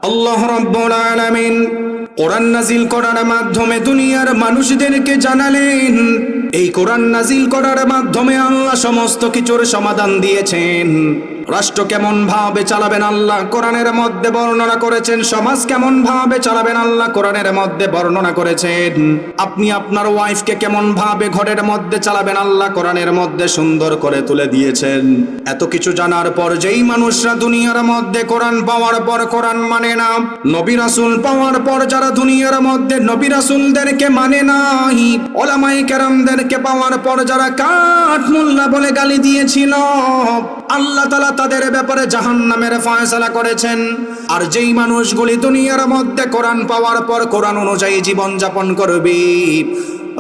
আল্লাহ রাব্বুল আলামিন কোরআন নাজিল করার মাধ্যমে দুনিয়ার মানুষদেরকে জানালেন, এই কোরআন নাজিল করার মাধ্যমে আল্লাহ সমস্ত কিছুর সমাধান দিয়েছেন। রাষ্ট্র কেমন ভাবে চালাবেন আল্লাহ কোরআনের মধ্যে বর্ণনা করেছেন, সমাজ কেমন ভাবে চালাবেন আল্লাহ কোরআনের মধ্যে বর্ণনা করেছেন। আপনি আপনার ওয়াইফকে কেমন ভাবে ঘরের মধ্যে চালাবেন আল্লাহ কোরআনের মধ্যে সুন্দর করে তুলে দিয়েছেন। এত কিছু জানার পর যেই মানুষরা দুনিয়ার মধ্যে কোরআন পাওয়ার পর কোরআন মানে না, নবী রাসূল পাওয়ার পর যারা দুনিয়ার মধ্যে নবী রাসূলদেরকে মানে নাই, ওলামায়ে কেরামদেরকে পাওয়ার পর যারা কাঠ মোল্লা বলে গালি দিয়েছিল, আল্লাহ তাআলা তাদের ব্যাপারে জাহান্নামের ফয়সালা করেছেন। আর যেই মানুষগুলি দুনিয়ার মধ্যে কোরআন পাওয়ার পর কোরআন অনুযায়ী জীবন যাপন করবে,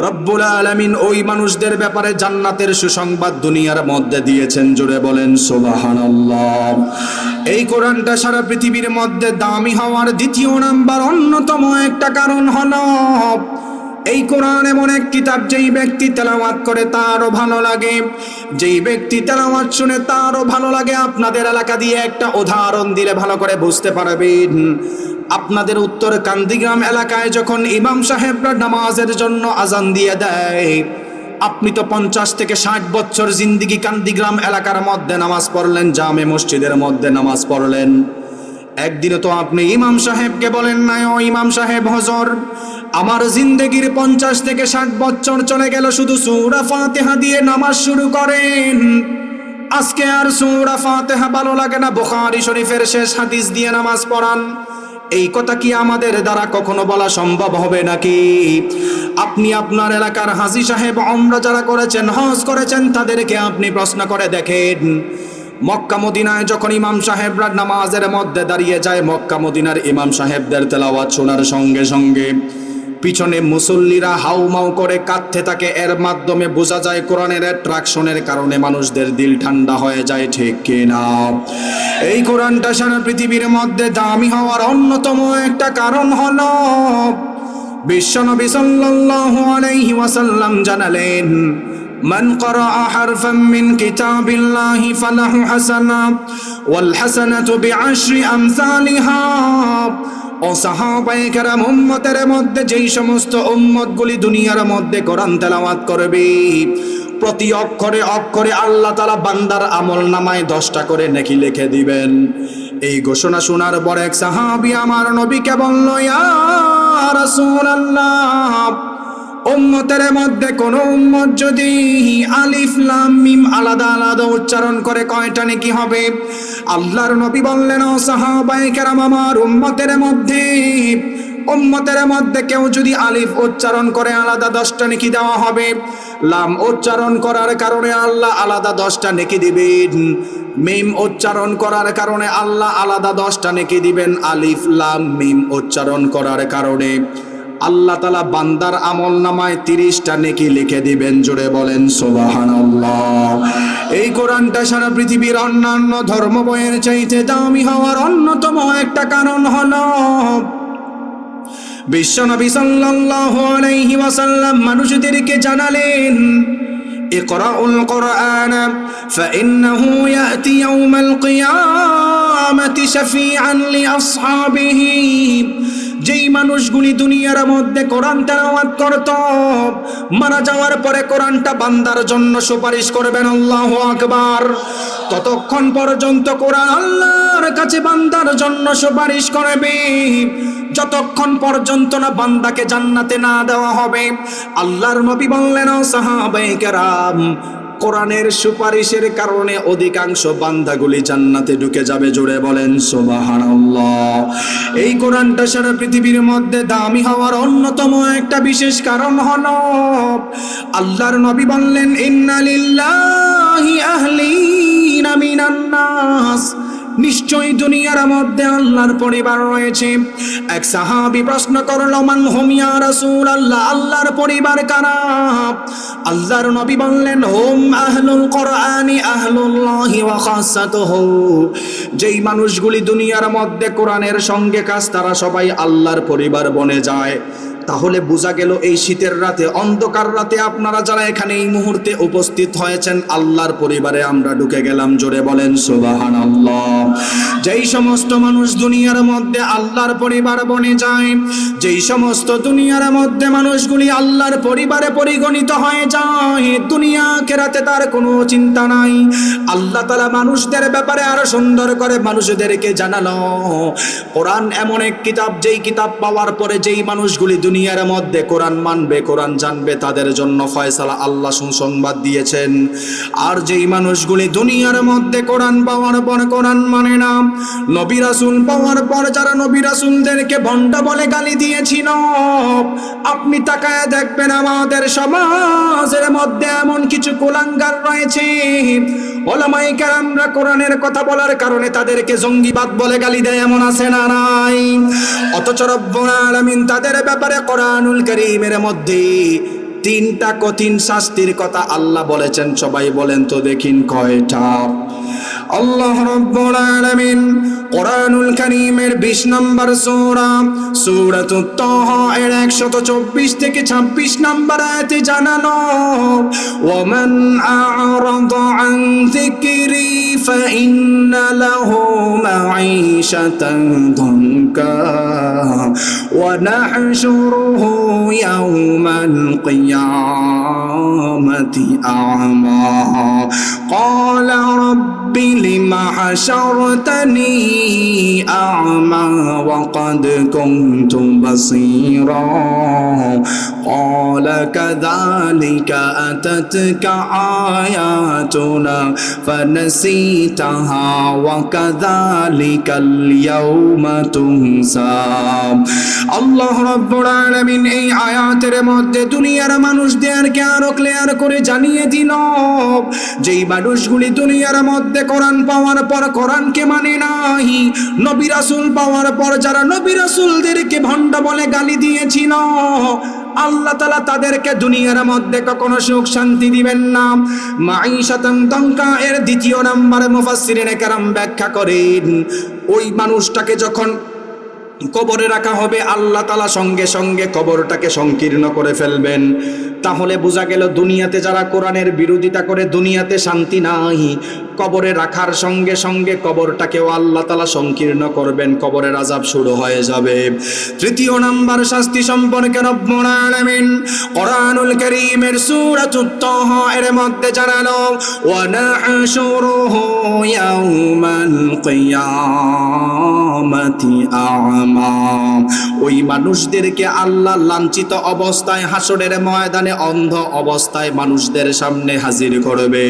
রব্বুল আলামিন ওই মানুষদের ব্যাপারে জান্নাতের সুসংবাদ দুনিয়ার মধ্যে দিয়েছেন। জোরে বলেন সুবহানাল্লাহ। এই কোরআনটা সারা পৃথিবীর মধ্যে দামি হওয়ার দ্বিতীয় নাম্বার অন্যতম একটা কারণ হলো, এই কোরআন এমন এক কিতাব যেই ব্যক্তি তেলাওয়াত করে তারও ভালো লাগে, যেই ব্যক্তি তেলাওয়াত শুনে তারও ভালো লাগে। আপনাদের এলাকা দিয়ে একটা উদাহরণ দিলে ভালো করে বুঝতে পারবেন। আপনাদের উত্তর কান্দিগ্রাম এলাকায় যখন ইমাম সাহেবরা নামাজের জন্য আজান দিয়ে দেয়, আপনি তো 50 থেকে 60 বছর জিন্দিগি কান্দিগ্রাম এলাকার মধ্যে নামাজ পড়লেন, জামে মসজিদের মধ্যে নামাজ পড়লেন। একদিনও তো আপনি ইমাম সাহেবকে বলেন নাই, ও ইমাম সাহেব হুজুর, আমার জিন্দেগির 50 থেকে 60 বছর চলে গেল, শুধু সূরা ফাতিহা দিয়ে নামাজ শুরু করেন, আজকে আর সূরা ফাতিহা ভালো লাগে না, বুখারী শরীফের শেষ হাদিস দিয়ে নামাজ পড়ান। এই কথা কি আমাদের দ্বারা কখনো বলা সম্ভব হবে নাকি? আপনি আপনার এলাকার হাজী সাহেব উমরা যারা করেছেন, হজ করেছেন, তাদেরকে আপনি প্রশ্ন করে দেখেন, মক্কা মদিনায় যখন ইমাম সাহেবরা নামাজের মধ্যে দাঁড়িয়ে যায়, মক্কা মদিনার ইমাম সাহেবদের তেলাওয়াত শোনার সঙ্গে সঙ্গে পিছনে মুসল্লিরা হাউমাউ করে কাঁদতে থাকে। এর মাধ্যমে বোঝা যায় কোরআনের অ্যাট্রাকশনের কারণে মানুষদের দিল ঠান্ডা হয়ে যায়, ঠিক কিনা? এই কোরআনটা সারা পৃথিবীর মধ্যে দামি হওয়ার অন্যতম একটা কারণ হলো, বিশ্বনবী সাল্লাল্লাহু আলাইহি ওয়াসাল্লাম জানালেন, মান ক্বারাআ হারফাম মিন কিতাবিল্লাহি ফালাহু হাসানা ওয়াল হাসানাতু বিআশরি আমসালিহা। ও সাহাবায়ে কেরাম, উম্মতের মধ্যে যেই সমস্ত উম্মতগুলি দুনিয়ার মধ্যে কোরআন তেলাওয়াত করবে, প্রতি অক্ষরে অক্ষরে আল্লাহ তাআলা বান্দার আমলনামায় 10টা করে নেকি লিখে দিবেন। এই ঘোষণা শোনার পর এক সাহাবী আমার নবীকে বলল, ইয়া রাসূলুল্লাহ, উম্মতের মধ্যে কোন উম্মত যদি আলিফ লাম মিম আলাদা আলাদা উচ্চারণ করে কয়টা নেকি হবে? আল্লাহর নবী বললেন, ও সাহাবায়ে কেরাম, আমার উম্মতের মধ্যে কেউ যদি আলিফ উচ্চারণ করে আলাদা 10টা নেকি দেওয়া হবে, লাম উচ্চারণ করার কারণে আল্লাহ আলাদা 10টা নেকি দিবেন, মিম উচ্চারণ করার কারণে আল্লাহ আলাদা 10টা নেকি দিবেন, আলিফ লাম মিম উচ্চারণ করার কারণে আল্লাহ তাআলা বান্দার আমলনামায় 30টা নেকি লিখে দিবেন। জোরে বলেন সুবহানাল্লাহ। এই কোরআনটা সারা পৃথিবীর অন্যান্য ধর্ম বইয়ের চাইতে দামি হওয়ার অন্যতম একটা কারণ হলো, বিশ্বনবী সাল্লাল্লাহু আলাইহি ওয়াসাল্লাম মানুষদেরকে জানালেন, ইকরাউল কুরআন ফাইন্নাহু ইয়াতি ইয়াউমাল কিয়ামাতি শাফিআন লিআসহাবিহি। যেই মানুষগুলি দুনিয়ার মধ্যে কোরআন তেলাওয়াত করত, মারা যাওয়ার পরে কোরআনটা বান্দার জন্য সুপারিশ করবেন। আল্লাহু আকবার। ততক্ষণ পর্যন্ত কোরআন আল্লাহর কাছে বান্দার জন্য সুপারিশ করবে, যতক্ষণ পর্যন্ত না বান্দাকে জান্নাতে না দেওয়া হবে। আল্লাহর নবী বললেন, ও সাহাবায়ে কেরাম, কোরআনের সুপারিশের কারণে অধিকাংশ বান্দাগুলি জান্নাতে ঢুকে যাবে। জোরে বলেন সুবহানাল্লাহ। এই কোরআনটা সারা পৃথিবীর মধ্যে দামি হওয়ার অন্যতম একটা বিশেষ কারণ হলো, আল্লাহর নবী বললেন, ইন্না লিল্লাহি আহলিনা মিনান নাস, নিশ্চয়ই দুনিয়ার মধ্যে আল্লাহর পরিবার রয়েছে। এক সাহাবী প্রশ্ন করলো, মান হুম ইয়া রাসূলুল্লাহ, আল্লাহর পরিবার কারা? আল্লাহর নবী বললেন, হুম আহলুল কোরআনি আহলুল্লাহি ওয়া খাসাতুহু। যেই মানুষগুলি দুনিয়ার মধ্যে কোরআনের সঙ্গে কাজ, তারা সবাই আল্লাহর পরিবার বনে যায়। তাহলে বোঝা গেল এই শীতের রাতে, অন্ধকার রাতে আপনারা যারা এখানে এই মুহূর্তে উপস্থিত হয়েছেন, আল্লাহর পরিবারে আমরা ঢুকে গেলাম। জোরে বলেন সুবহানাল্লাহ। যেই সমস্ত মানুষ দুনিয়ার মধ্যে আল্লাহর পরিবার বনে যায়, যেই সমস্ত দুনিয়ার মধ্যে মানুষগুলি আল্লাহর পরিবারে পরিগণিত হয়ে যায়, দুনিয়া আখিরাতে তার কোনো চিন্তা নাই। আল্লাহ তাআলা মানুষদের ব্যাপারে আরো সুন্দর করে মানুষদেরকে জানালো, কোরআন এমন এক কিতাব, যেই কিতাব পাওয়ার পরে যেই মানুষগুলি দুনিয়ার মধ্যে কোরআন মানবে, কোরআন জানবে, তাদের জন্য ফয়সালা আল্লাহ সুসংবাদ দিয়েছেন। আর যেই মানুষগুলি দুনিয়ার মধ্যে কোরআন পাওয়ার পর কোরআন মানে না, নবী রাসূল পাওয়ার পর যারা নবী রাসূলদেরকে ভণ্ড বলে গালি দিয়েছিল, আপনি তাকায় দেখবেন আমাদের সমাজের মধ্যে এমন কিছু কুলাঙ্গার রয়েছে, ওলামায়ে কেরামরা কোরআনের কথা বলার কারণে তাদেরকে জঙ্গিবাদ বলে গালি দেয়, এমন আছে না নাই? অথচ রব্বুল আলামিন তাদের ব্যাপারে কোরআনুল কারীমের মধ্যে তিনটা কঠিন শাস্তির কথা আল্লাহ বলেছেন। সবাই বলেন তো দেখিন কয়টা? আল্লাহ রাব্বুল আলামিন কোরআনুল কারীমের 20 নম্বর সূরা সূরাতুত তাহা এর 124 থেকে 26 নম্বর আয়াতে জানানো, ওয়া মান আ'রাদা আন যিকরি ফাইন্না লাহু মাঈশাতান দানকা ওয়া নাহশুরুহু ইয়াওমাল কিয়ামাতি আ'মা ক্বালা রাব্বি লিমা হাশারতানি أعمى وقد كنت بصيرا قال كذلك أتتك آياتنا فنسيتها وكذلك اليوم تنسى আল্লাহ রাব্বুল আলামিন এই আয়াতের মধ্যে দুনিয়ার মানুষদেরকে আরো ক্লিয়ার করে জানিয়ে দিল, যেই মানুষগুলি দুনিয়ার মধ্যে কোরআন পাওয়ার পর কোরআনকে মানে নাই, নবী রাসূল পাওয়ার পর যারা নবী রাসূলদেরকে ভণ্ড বলে গালি দিয়েছিল, আল্লাহ তাআলা তাদেরকে দুনিয়ার মধ্যে কখনো সুখ শান্তি দিবেন না। মাঈশাতান দানকা এর দ্বিতীয় নম্বরে মুফাসসিরিনে কেরাম ব্যাখ্যা করেন, ওই মানুষটাকে যখন কবরে রাখা হবে, আল্লাহ তাআলা সঙ্গে সঙ্গে কবরটাকে সংকীর্ণ করে ফেলবেন। তাহলে বোঝা গেল দুনিয়াতে যারা কোরআনের বিরোধিতা করে দুনিয়াতে শান্তি নাই, কবরে রাখার সঙ্গে সঙ্গে কবরটাকেও আল্লাহ তাআলা সংকীর্ণ করবেন, কবরের আযাব শুরু হয়ে যাবে। তৃতীয় নাম্বার শাস্তি সম্পর্কে রব্বুল আলামিন কোরআনুল কারীমের সূরাতুত তাহা এর মধ্যে জানালো, ওয়া নাহশুরুহু ইয়াওমাল কিয়ামাতি আ'মা, ওই মানুষদেরকে আল্লাহ লাঞ্ছিত অবস্থায় হাসরের ময়দানে অন্ধ অবস্থায় মানুষদের সামনে হাজির করবে।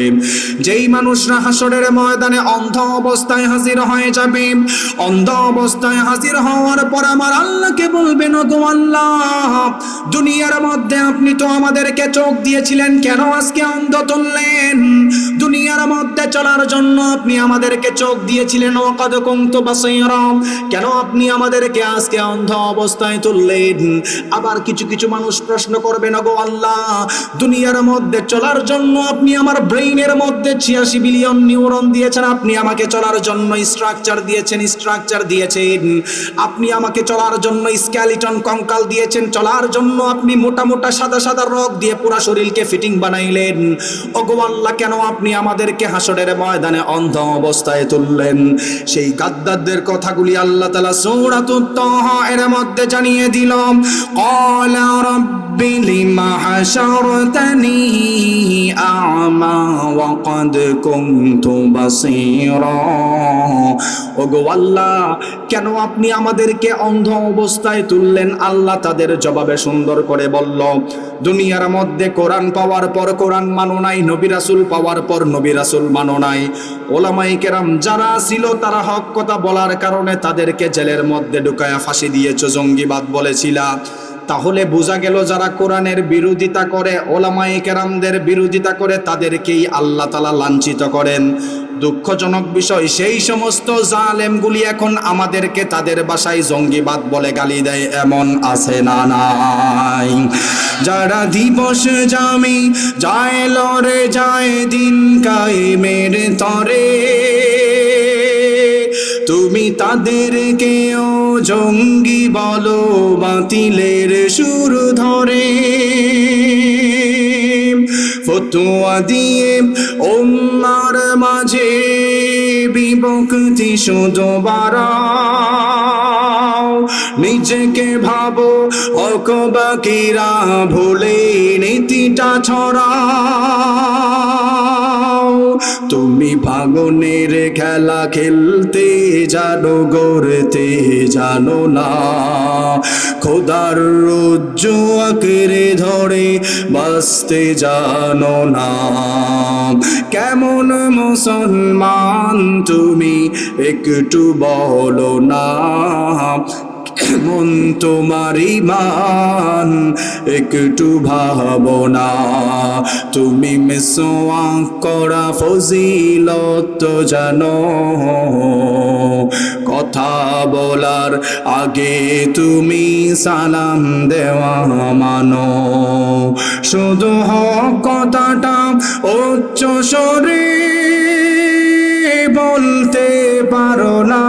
যেই মানুষরা হাসরের ময়দানে অন্ধ অবস্থায় হাজির হয়ে যাবে, অন্ধ অবস্থায় হাজির হওয়ার পর আমার আল্লাহকে বলবেন, ওগো আল্লাহ, দুনিয়ার মধ্যে আপনি তো আমাদেরকে চোখ দিয়েছিলেন, কেন আজকে অন্ধ তুললেন? দুনিয়ার মধ্যে চলার জন্য আপনি আমাদেরকে চোখ দিয়েছিলেন, ওয়াকাদ কুনতু বাসীরা, কেন আপনি আমাদেরকে আজকে অন্ধ অবস্থায় তুললেন? আবার কিছু কিছু মানুষ প্রশ্ন করবেন, ওগো আল্লাহ, দুনিয়ার মধ্যে চলার জন্য আপনি আমার ব্রেইনের মধ্যে 86 বিলিয়ন নিউরন দিয়েছেন, আপনি আমাকে চলার জন্য স্ট্রাকচার দিয়েছেন, আপনি আমাকে চলার জন্য স্কেলিটন কঙ্কাল দিয়েছেন, চলার জন্য আপনি মোটা মোটা সাদা সাদা রগ দিয়ে পুরো শরীরকে ফিটিং বানাইলেন, ওগো আল্লাহ, কেন আপনি আমাদেরকে হাসরের ময়দানে অন্ধ অবস্থায় তুললেন? সেই গাদ্দারদের কথাগুলি আল্লাহ তাআলা সূরাতুত তাহা এর মধ্যে জানিয়ে দিল, ক্বালা রাব্বি লিমা হাশারতানি আ'মা ওয়া ক্বাদ কুনতু বাসীরা, ওগো আল্লাহ, কেন আপনি আমাদেরকে অন্ধ অবস্থায় তুললেন? আল্লাহ তাদের জবাবে সুন্দর করে বলল, দুনিয়ার মধ্যে কোরআন পাওয়ার পর কোরআন মানো নাই, নবী রাসূল পাওয়ার পর নবী রাসূল মানো নাই, ওলামায়ে কেরাম যারা ছিল তারা হক কথা বলার কারণে তাদেরকে জেলের মধ্যে ঢুকায়া ফাঁসি দিয়েছো, জঙ্গিবাদ বলেছিলা। তাহলে বোঝা গেল যারা কোরআনের বিরোধিতা করে, ওলামায়ে কেরামদের বিরোধিতা করে, তাদেরকেই আল্লাহ তাআলা লাঞ্ছিত করেন। দুঃখজনক বিষয়, সেই সমস্ত জালেমগুলি এখন আমাদেরকে তাদের ভাষায় জঙ্গিবাদ বলে গালি দেয়, এমন আছে না নাই? যারা দিবস জামি যায় লড়ে যায় দিন কায়েমের তরে, তুমি তাদেরকেও জঙ্গি বলো বাতিলের সুর ধরে, ফতোয়া দিয়ে উম্মার মাঝে বিভক্তি শুধু বাড়াও। নিজেকে ভাবো হক বাকিরা ভুলে নীতিটা ছড়াও। তুমি ভাঙনের খেলা খেলতে জানো, গড়তে জানো না, খোদার রজ্জু আঁকড়ে ধরে বাঁচতে জানো না। কেমন মুসলমান তুমি একটু বলো না, কেমন তোমার ঈমান একটু ভাবনা। তুমি মিসওয়াক করা ফজিলত জানো, কথা বলার আগে তুমি সালাম দেওয়া মানো। শুধু হক কথাটা উচ্চ স্বরে বলতে পারো না,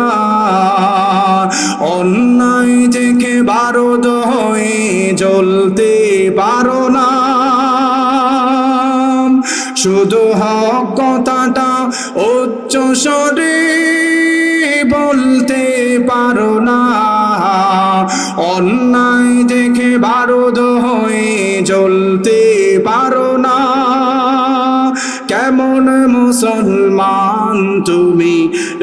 অন্যায় দেখে বারুদ হয়ে জ্বলতে পারো না। শুধু হক কথাটা উচ্চ স্বরে বলতে পারো না, অন্যায় দেখে বারুদ হয়ে জ্বলতে পারো না। কেমন মুসলমান তুমি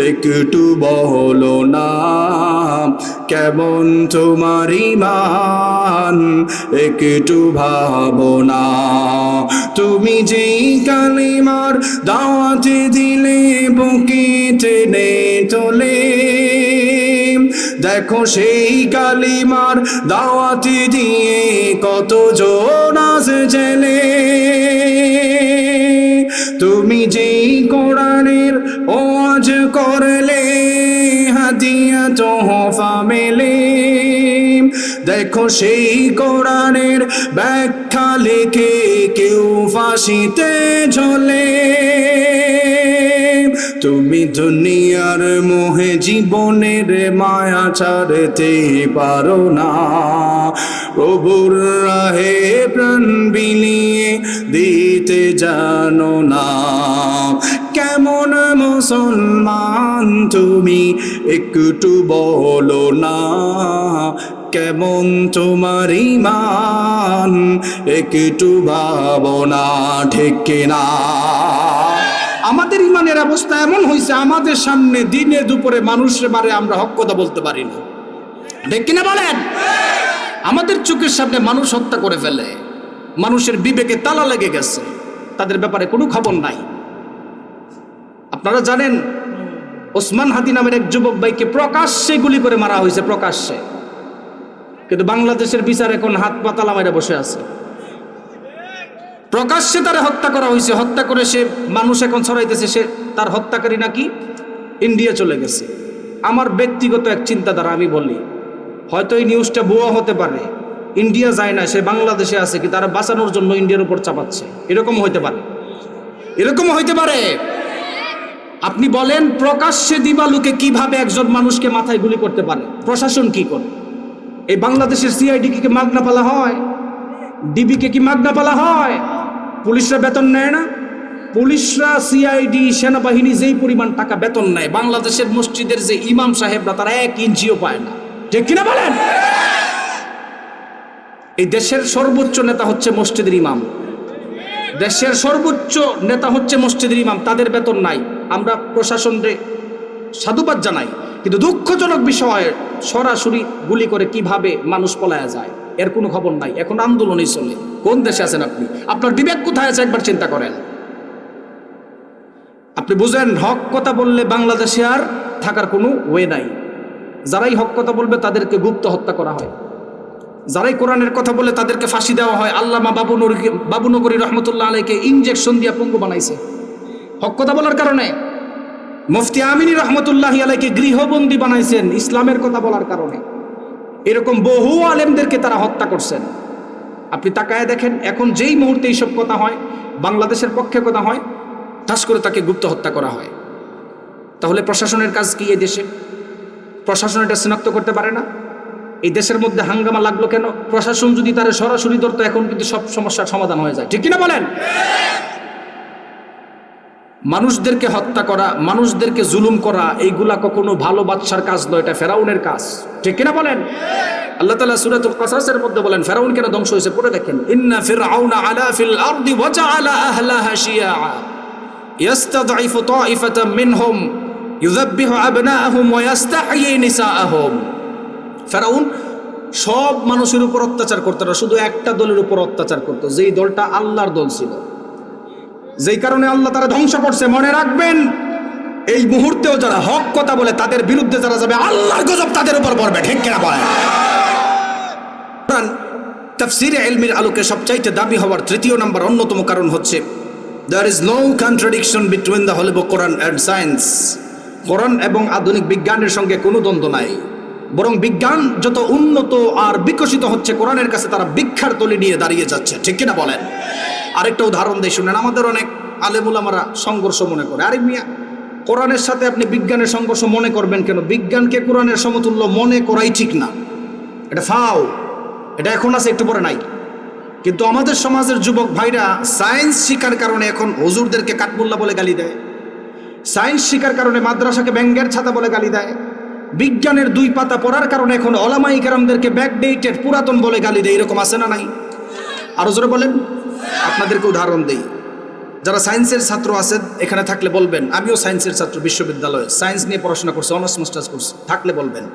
একটু বলো না, কেমন তোমার ঈমান একটু ভাবনা। তুমি যেই কালিমার দাওয়াত দিলে বুকে টেনে তোলে, দেখো সেই কালিমার দাওয়াত দিয়ে কত জন আছে জেলে। তুমি যেই কোরআনের ওয়াজ করলে হাদিয়া তোহফা মেলে, দেখো সেই কোরআনের ব্যাখ্যা লিখে কেউ ফাঁসিতে ঝোলে। তুমি দুনিয়ার মোহে জীবনের মায়া ছাড়তে পারো না, প্রভুর রাহে প্রাণ বিলিয়ে দিতে জানো না। কেমন মুসলমান তুমি একটু বলো না, কেমন তোমার ঈমান একটু ভাবনা। ঠিক কিনা? আমাদের ইমানের অবস্থা এমন হয়েছে, আমাদের সামনে দিনে দুপুরে মানুষের বারে আমরা হক কথা বলতে পারি না। ঠিক কিনা বলেন? আমাদের চোখের সামনে মানুষ হত্যা করে ফেলে, মানুষের বিবেকে তালা লেগে গেছে, তাদের ব্যাপারে কোনো খবর নাই। আপনারা জানেন ওসমান হাদি নামের এক যুবক ভাইকে প্রকাশ্যে গুলি করে মারা হয়েছে, প্রকাশ্যে। কিন্তু বাংলাদেশের বিচার এখন হাত পা তালা মেরে বসে আছে। প্রকাশ্যে তারা হত্যা করা হয়েছে, হত্যা করে সে মানুষ এখন ছড়াইতেছে সে তার হত্যাকারী নাকি ইন্ডিয়া চলে গেছে। আমার ব্যক্তিগত এক চিন্তাধারা আমি বলি, হয়তো এই নিউজটা ভুয়া হতে পারে, ইন্ডিয়া যায় না, সে বাংলাদেশে আছে, কি তারা বাঁচানোর জন্য ইন্ডিয়ার উপর চাপাচ্ছে, এরকম হইতে পারে, এরকম হইতে পারে। আপনি বলেন প্রকাশ্যে দিবালুকে কিভাবে একজন মানুষকে মাথায় গুলি করতে পারে? প্রশাসন কি করে? এই বাংলাদেশের সিআইডি কি মাগনা পালা হয়? ডিবিকে কি মাগনা পালা হয়? পুলিশরা বেতন নেয় না? পুলিশরা, সিআইডি, সেনাবাহিনী যেই পরিমাণ টাকা বেতন নেয়, বাংলাদেশের মসজিদের যে ইমাম সাহেবরা তারা 1 ইঞ্চিও পায় না। ঠিক কিনা বলেন? এই দেশের সর্বোচ্চ নেতা হচ্ছে মসজিদের ইমাম, দেশের সর্বোচ্চ নেতা হচ্ছে মসজিদের ইমাম, তাদের বেতন নাই। আমরা প্রশাসনকে সাধুবাদ জানাই, কিন্তু দুঃখজনক বিষয় সরাসরি গুলি করে কিভাবে মানুষ পলায়া যায় এর কোনো খবর নাই। এখন আন্দোলনই চলে। কোন দেশে আছেন আপনি? আপনার বিবেক কোথায় আছে একবার চিন্তা করেন। আপনি বুঝেন হক কথা বললে বাংলাদেশে আর থাকার কোনো ওয়ে নাই। যারাই হক কথা বলবে তাদেরকে গুপ্ত হত্যা করা হয়, যারাই কোরআনের কথা বলে তাদেরকে ফাঁসি দেওয়া হয়। আল্লামা বাবুনগরী রহমতুল্লাহ আলাইকে ইনজেকশন দিয়া পঙ্গু বানাইছে হক কথা বলার কারণে। মুফতি আমিনী রহমতুল্লাহ আলাইকে গৃহবন্দী বানাইছেন ইসলামের কথা বলার কারণে। এরকম বহু আলেমদেরকে তারা হত্যা করছেন। আপনি তাকায় দেখেন, এখন যেই মুহূর্তে এইসব কথা হয়, বাংলাদেশের পক্ষে কথা হয়, ঠাস করে তাকে গুপ্ত হত্যা করা হয়। তাহলে প্রশাসনের কাজ কি এই দেশে? প্রশাসন এটা শনাক্ত করতে পারে না? এই দেশের মধ্যে হাঙ্গামা লাগলো কেন? প্রশাসন যদি তার সরাসরি ধরতো এখন কিন্তু সব সমস্যার সমাধান হয়ে যায়, ঠিক কিনা বলেন? মানুষদেরকে হত্যা করা, মানুষদেরকে জুলুম করা, এইগুলা কখনো ভালো বাদশার কাজ নয়, এটা ফেরাউনের কাজ, ঠিক কিনা বলেন? আল্লাহ তাআলা সূরাতুল কাসাসের মধ্যে বলেন ফেরাউন কেন ধ্বংস হয়েছে, পড়ে দেখেন, ইন্না ফিরআউনা আলা ফিল আরদি ওয়া জাআলা আহলাহা শিয়াআ ইয়াস্তাদঈফু তাঈফাতাম মিনহুম ইউযাব্বিহু আবনাআহুম ওয়া ইস্তাহয়ী নিসাআহুম। ফেরাউন সব মানুষের উপর অত্যাচার করতো না, শুধু একটা দলের উপর অত্যাচার করতো, যেই দলটা আল্লাহর দল ছিল, যেই কারণে আল্লাহ তারা ধ্বংস করছে। মনে রাখবেন, এই মুহূর্তেও যারা হক কথা বলে তাদের বিরুদ্ধে যারা যাবে, আল্লাহর গজব তাদের উপর পড়বে, ঠিক কিনা বলেন? কোরআন তাফসীরে ইলমির আলোকে সবচাইতে দাবি হওয়ার তৃতীয় নাম্বার অন্যতম কারণ হচ্ছে there is no contradiction between the Holy Book Quran and science. কোরআন এবং আধুনিক বিজ্ঞানের সঙ্গে কোনো দ্বন্দ্ব নাই, বরং বিজ্ঞান যত উন্নত আর বিকশিত হচ্ছে, কোরআনের কাছে তারা ভিক্ষার তলি নিয়ে দাঁড়িয়ে যাচ্ছে, ঠিক কিনা বলেন? আরেকটা উদাহরণ দিয়ে শুনেন, আমাদের অনেক আলেম উলামারা সংঘর্ষ মনে করে, আরে মিয়া কোরআনের সাথে আপনি বিজ্ঞানের সংঘর্ষ মনে করবেন কেন? বিজ্ঞানকে কোরআনের সমতুল্য মনে করাই ঠিক না, এটা ফাও, এটা এখন আছে, একটু পরে নাই। কিন্তু আমাদের সমাজের যুবক ভাইরা সায়েন্স শিকার কারণে এখন হুজুরদেরকে কাঠমোল্লা বলে গালি দেয়, সায়েন্স শিকার কারণে মাদ্রাসাকে ব্যাঙ্গের ছাতা বলে গালি দেয়, বিজ্ঞানের 2 পাতা পড়ার কারণে এখন ওলামায়ে কেরামদেরকে ব্যাকডেটেড পুরাতন বলে গালি দেয়। এরকম আছে না নাই? আরো জোরে বলেন। আপনাদেরকে উদাহরণ দেই, যারা সায়েন্সের ছাত্র আছেন এখানে থাকলে বলবেন, আমিও সায়েন্সের ছাত্র, বিশ্ববিদ্যালয়ে সায়েন্স নিয়ে পড়াশোনা করছি, অনার্স মাস্টার্স করছি, থাকলে বলবেন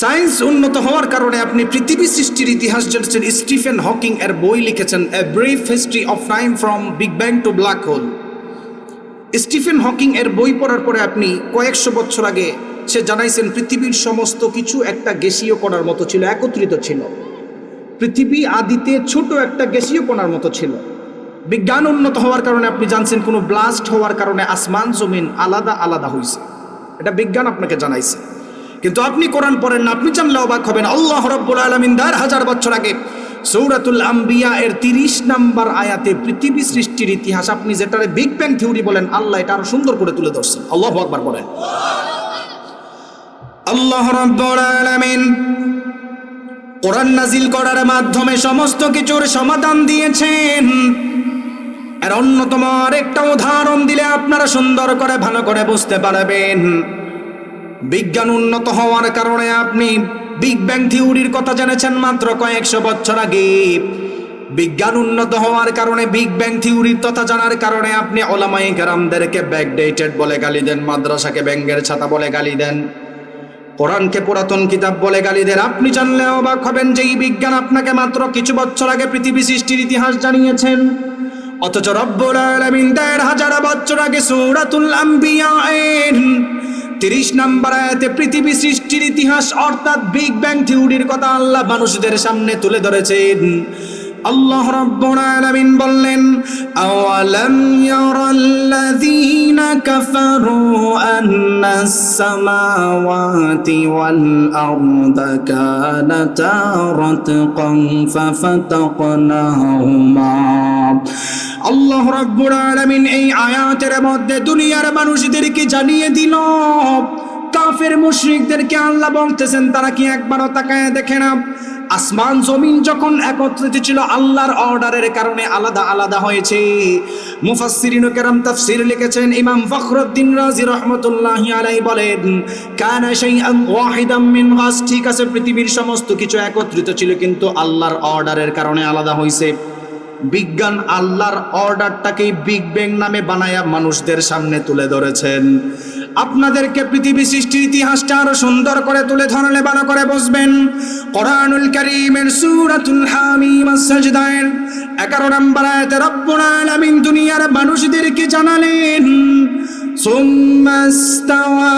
সায়েন্স উন্নত হওয়ার কারণে আপনি পৃথিবী সৃষ্টির ইতিহাস জেনেছেন। স্টিফেন হকিং এর বই লিখেছেন a brief history of time from big bang two black hole. Stephen Hawking এর বই পড়ার পরে আপনি কয়েকশো বছর আগে সে জানাইছেন পৃথিবীর সমস্ত কিছু একটা গ্যাসীয় কণার মতো ছিল, একত্রিত ছিল। পৃথিবী আদিতে ছোট একটা গ্যাসীয় কণার মতো ছিল। বিজ্ঞান উন্নত হওয়ার কারণে আপনি জানছেন কোনো ব্লাস্ট হওয়ার কারণে আসমান জমিন আলাদা আলাদা হয়েছে, এটা বিজ্ঞান আপনাকে জানাইছে। কিন্তু আপনি কোরআন পড়েন না, আপনি জানলে অবাক হবেন। আল্লাহ রাব্বুল আলামিন ১০০০ বছর আগে সূরাতুল আম্বিয়া এর ৩০ নম্বর আয়াতে পৃথিবী সৃষ্টির ইতিহাস, আপনি যেটারে বিগ ব্যাং থিওরি বলেন, আল্লাহ এটা আরো সুন্দর করে তুলে ধরছেন। আল্লাহু আকবার বলেন। আল্লাহ রাব্বুল আলামিন কোরআন নাজিল করার মাধ্যমে সমস্ত কিছুর সমাধান দিয়েছেন। এর অন্যতম আরেকটা উদাহরণ দিলে আপনারা সুন্দর করে ভালো করে বুঝতে পারবেন। বিজ্ঞান উন্নত হওয়ার কারণে আপনি বিগ ব্যাং থিওরির কথা জেনেছেন মাত্র কয়েকশো বছর আগে। বিজ্ঞান উন্নত হওয়ার কারণে বিগ ব্যাং থিওরির কথা জানার কারণে আপনি ওলামায়ে কেরামদেরকে ব্যাকডেটেড বলে গালি দেন, মাদ্রাসাকে ব্যাঙ্গের ছাতা বলে গালি দেন, কোরআনকে পুরাতন কিতাব বলে গালি দেন। আপনি জানলে অবাক হবেন যে এই বিজ্ঞান আপনাকে মাত্র কিছু বছর আগে পৃথিবী সৃষ্টির ইতিহাস জানিয়েছেন, অথচ রব্বুল আলামিন ১০০০ বছর আগে সূরাতুল আম্বিয়া এর ৩০ নম্বর আয়াতে পৃথিবী সৃষ্টির ইতিহাস অর্থাৎ বিগ ব্যাং থিওরির কথা আল্লাহ মানুষদের সামনে তুলে ধরেছেন। আল্লাহ রাব্বুল আলামিন বললেন, আওয়ালাম ইয়ারাল্লাযীনা কাফারু আন্নাস সামাওয়াতি ওয়াল আরদা কানাতা রাতকান ফাফাতাকনাহুমা। আল্লাহ রাব্বুল আলামিন এই আয়াতের মধ্যে দুনিয়ার মানুষদেরকে জানিয়ে দিল, কাফের মুশরিকদেরকে আল্লাহ বলতেছেন তারা কি একবারও তাকায় দেখে না, আসমান জমিন যখন একত্রিত ছিল আল্লাহর অর্ডারের কারণে আলাদা আলাদা হয়েছে। মুফাসসিরিন কেরাম তাফসীর লিখেছেন, ইমাম ফখরুদ্দীন রাজি রাহমাতুল্লাহি আলাইহি বলেন, কানা শাইআন ওয়াহিদাম মিন গাস, ঠিক আছে পৃথিবীর সমস্ত কিছু একত্রিত ছিল কিন্তু আল্লাহর অর্ডারের কারণে আলাদা হয়েছে। বিজ্ঞান আল্লাহর অর্ডারটাকে বিগ ব্যাং নামে বানায়া মানুষদের সামনে তুলে ধরেছেন। আপনাদেরকে পৃথিবী সৃষ্টির ইতিহাসটা আরো সুন্দর করে তুলে ধরলে ভালো করে বুঝবেন। কোরআনুল কারীমের সূরাতুল হামিম আস-সাজদার 11 নম্বর আয়াতে রব্বুল আলামিন দুনিয়ার মানুষদেরকে জানালেন, সুম্মাস্তাওয়া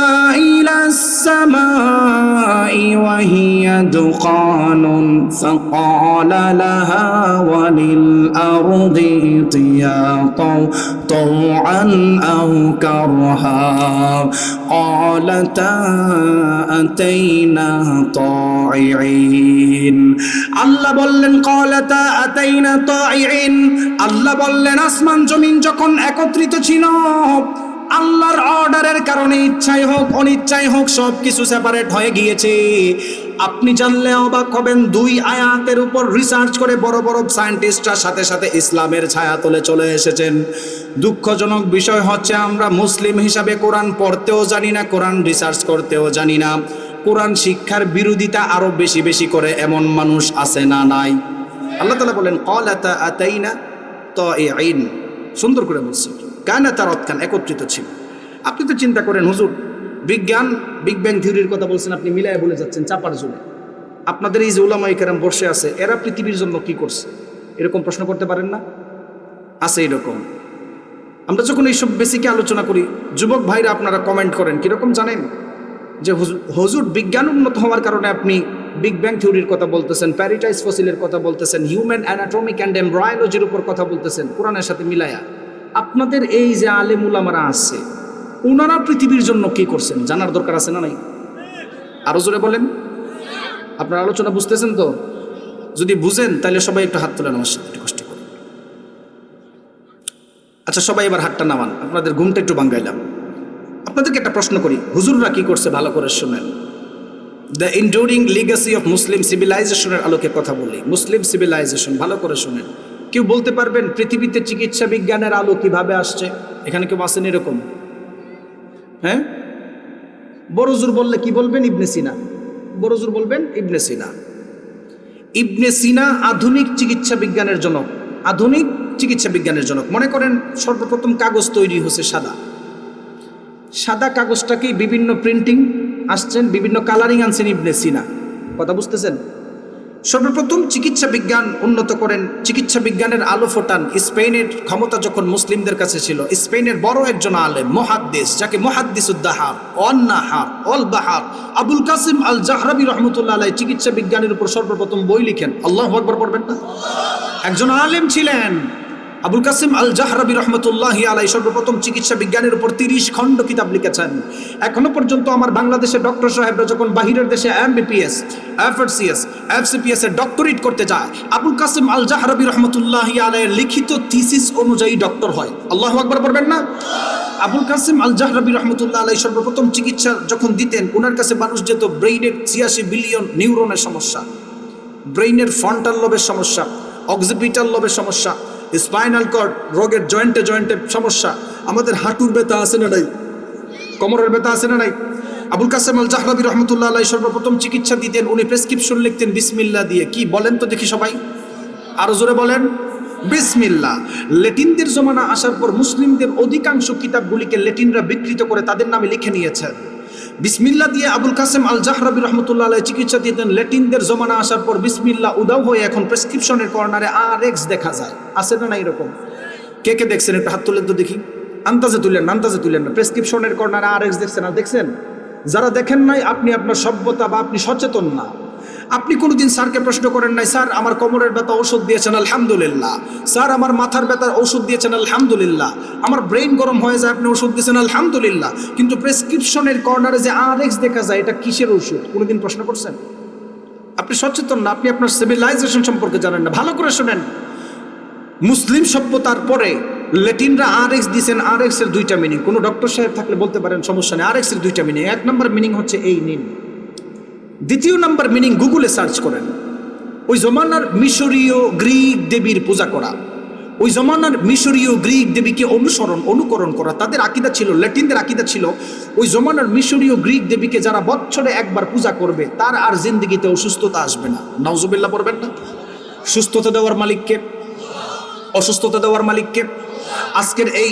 ইলাস সামাই ওয়া হিয়া দুকানুন ফাকালা লাহা ওয়ালিল আরদি ইতিয়া তাওআন আও কারহা قالتا أتينا طائعين। আল্লাহ বললেন قالتا أتينا طائعين, আল্লাহ বললেন আসমান জমিন যখন একত্রিত ছিল আল্লাহর অর্ডারের কারণে ইচ্ছাই হোক অনিচ্ছাই হোক সব কিছু সেপারেট হয়ে গিয়েছে। আপনি জানলে অবাক হবেন, 2 আয়াতের উপর রিসার্চ করে বড় বড় সায়েন্টিস্টরা সাথে সাথে ইসলামের ছায়া তলে চলে এসেছেন। দুঃখজনক বিষয় হচ্ছে আমরা মুসলিম হিসাবে কোরআন পড়তেও জানি না, কোরআন রিসার্চ করতেও জানি না। কোরআন শিক্ষার বিরোধিতা আরো বেশি বেশি করে এমন মানুষ আছে না নাই? আল্লাহ তাআলা বলেন ক্বালাতা আতাইনা তাইঈন, সুন্দর করে বলছে কানা তারাতকান, একত্রিত ছিল। আপনি তো চিন্তা করেন হুজুর, বিজ্ঞান বিগ ব্যাং থিওরির কথা বলছেন, আপনি মিলায় বলে যাচ্ছেন চাপার জন্য। আপনাদের এই যে উলামায়ে কেরাম বসে আছে, এরা পৃথিবীর জন্য কি করছে এরকম প্রশ্ন করতে পারেন না? আছে এরকম। আমরা যখন এইসব বেসিকে আলোচনা করি, যুবক ভাইরা আপনারা কমেন্ট করেন কিরকম জানেন, যে হুজুর বিজ্ঞান উন্নত হওয়ার কারণে আপনি বিগ ব্যাং থিওরির কথা বলতেছেন, প্যারিটাইজ ফসিলের কথা বলতেছেন, হিউম্যান অ্যানাটমিক অ্যান্ড এমব্রায়োলজির উপর কথা বলতেছেন কোরআনের সাথে মিলায়া। আপনাদের এই যে আলেম উলামারা আছে, ওনারা পৃথিবীর জন্য কি করছেন জানার দরকার আছে না নাই? আরো জোরে বলেন। আপনার আলোচনা বুঝতেছেন তো? যদি বুঝেন তাহলে সবাই একটু হাত তোলেন আমার সাথে, একটু কষ্ট করে। আচ্ছা সবাই এবার হাতটা নামান, আপনাদের ঘুমটা একটু ভাঙ্গাইলাম। আপনাদেরকে একটা প্রশ্ন করি, হুজুররা কি করছে ভালো করে শুনেন। দ্য এন্ডুরিং লিগাসি অফ মুসলিম সিভিলাইজেশনের আলোকে কথা বলি। মুসলিম সিভিলাইজেশন, ভালো করে শুনেন। কেউ বলতে পারবেন পৃথিবীতে চিকিৎসা বিজ্ঞানের আলো কিভাবে আসছে? এখানে কেউ আসেন এরকম? হ্যাঁ, বড় জোর বললে কি বলবেন? ইবনে সিনা। বড় জোর বলবেন ইবনে সিনা। ইবনে সিনা আধুনিক চিকিৎসা বিজ্ঞানের জনক। আধুনিক চিকিৎসা বিজ্ঞানের জনক। মনে করেন সর্বপ্রথম কাগজ তৈরি হচ্ছে সাদা। সাদা কাগজটাকে বিভিন্ন প্রিন্টিং আসছেন, বিভিন্ন কালারিং আনছেন ইবনে সিনা। কথা বুঝতেছেন? সর্বপ্রথম চিকিৎসা বিজ্ঞান উন্নত করেন, চিকিৎসা বিজ্ঞানের আলো ফোটান স্পেনের ক্ষমতা যখন মুসলিমদের কাছে ছিল। স্পেনের বড় একজন আলেম মুহাদ্দিস, যাকে মুহাদ্দিসুদ্দাহার, অন্নাহার, অল বাহার, আবুল কাসিম আল জাহরাবি রহমতুল্লাহ আলাইহি চিকিৎসা বিজ্ঞানের উপর সর্বপ্রথম বই লিখেন। আল্লাহু আকবার পড়বেন না? একজন আলেম ছিলেন আবুল কাসিম আল জাহরাবি রহমতুল্লাহি আলাইহি, সর্বপ্রথম চিকিৎসা বিজ্ঞানের উপর 30 খণ্ড কিতাব লিখেছেন। এখনো পর্যন্ত আমার বাংলাদেশের ডক্টর সাহেবরা যখন বাহিরের দেশে এমবিবিএস, এফআরসিএস, এফসিপিএস এর ডক্টরেট করতে যায়, আবুল কাসিম আল জাহরাবি রহমতুল্লাহি আলাইহির লিখিত থিসিস অনুযায়ী ডক্টর হয়। আল্লাহু আকবার পড়বেন না? আবুল কাসিম আল জাহরাবি রহমতুল্লাহ আলাইহি সর্বপ্রথম চিকিৎসা যখন দিতেন, ওনার কাছে মানুষ যেত ব্রেইনের 86 বিলিয়ন নিউরনের সমস্যা, ব্রেইনের ফ্রন্টাল লোবের সমস্যা, অক্সিপিটাল লোবের সমস্যা, স্পাইনাল কর্ড রোগের জয়েন্টে জয়েন্টে সমস্যা, আমাদের হাঁটুর ব্যথা আছে না নাই, কোমরের ব্যথা আছে না নাই। আবুল কাসেম আল জাহরাবি রহমতুল্লাহ আলাইহি সর্বপ্রথম চিকিৎসা দিতেন। উনি প্রেসক্রিপশন লিখতেন বিসমিল্লাহ দিয়ে। কি বলেন তো দেখি সবাই, আরো জোরে বলেন বিসমিল্লাহ। লেটিনদের জমানা আসার পর মুসলিমদের অধিকাংশ কিতাবগুলিকে লেটিনরা বিকৃত করে তাদের নামে লিখে নিয়েছেন। বিসমিল্লাহ দিয়ে আবুল কাসেম আল জাহরাবি রহমতুল্লাহ আলাইহি চিকিৎসা দিতেন। লেটিনদের জমানা আসার পর বিসমিল্লাহ উদাও হয়ে এখন প্রেসক্রিপশনের কর্নারে RX দেখা যায়। আছে না এরকম? কে কে দেখছেন একটু হাত তুলেন তো দেখি। আন্দাজে তুলেন না, আন্দাজে তুলেন না। প্রেসক্রিপশনের কর্নারে RX দেখছেন আর দেখছেন? যারা দেখেন নাই আপনি আপনার সভ্যতা বা আপনি সচেতন না। আপনি কোনোদিন স্যারকে প্রশ্ন করেন নাই, স্যার আমার কোমরের ব্যথা ওষুধ দিয়েছেন আলহামদুলিল্লাহ, স্যার আমার মাথার ব্যথার ওষুধ দিয়েছেন আলহামদুলিল্লাহ, আমার ব্রেইন গরম হয়ে যায় আপনি ওষুধ দিয়েছেন আলহামদুলিল্লাহ। কিন্তু প্রেসক্রিপশনের কর্নারে যে RX দেখা যায়, এটা কিসের ওষুধ কোনোদিন প্রশ্ন করছেন? আপনি সচেতন না, আপনি আপনার সিভিলাইজেশন সম্পর্কে জানেন না। ভালো করে শোনেন, মুসলিম সভ্যতার পরে লেটিনরা RX দিয়েছেন। RX এর 2টা মিনিং। কোনো ডক্টর সাহেব থাকলে বলতে পারেন, সমস্যা নেই। RX এর 2টা মিনিং। 1 নম্বর মিনিং হচ্ছে এই নিন। 2য় নম্বর মিনিং গুগলে সার্চ করেন। ওই জমানার মিশরীয় গ্রিক দেবীর পূজা করা, ওই জমানার মিশরীয় গ্রিক দেবীকে অনুকরণ করা তাদের আকীদা ছিল। লেটিনদের আকীদা ছিল ওই জমানার মিশরীয় গ্রিক দেবীকে যারা বছরে একবার পূজা করবে তার আর জিন্দেগিতে অসুস্থতা আসবে না। নাউজুবিল্লাহ পড়বেন না? সুস্থতা দেওয়ার মালিককে, অসুস্থতা দেওয়ার মালিককে। আজকের এই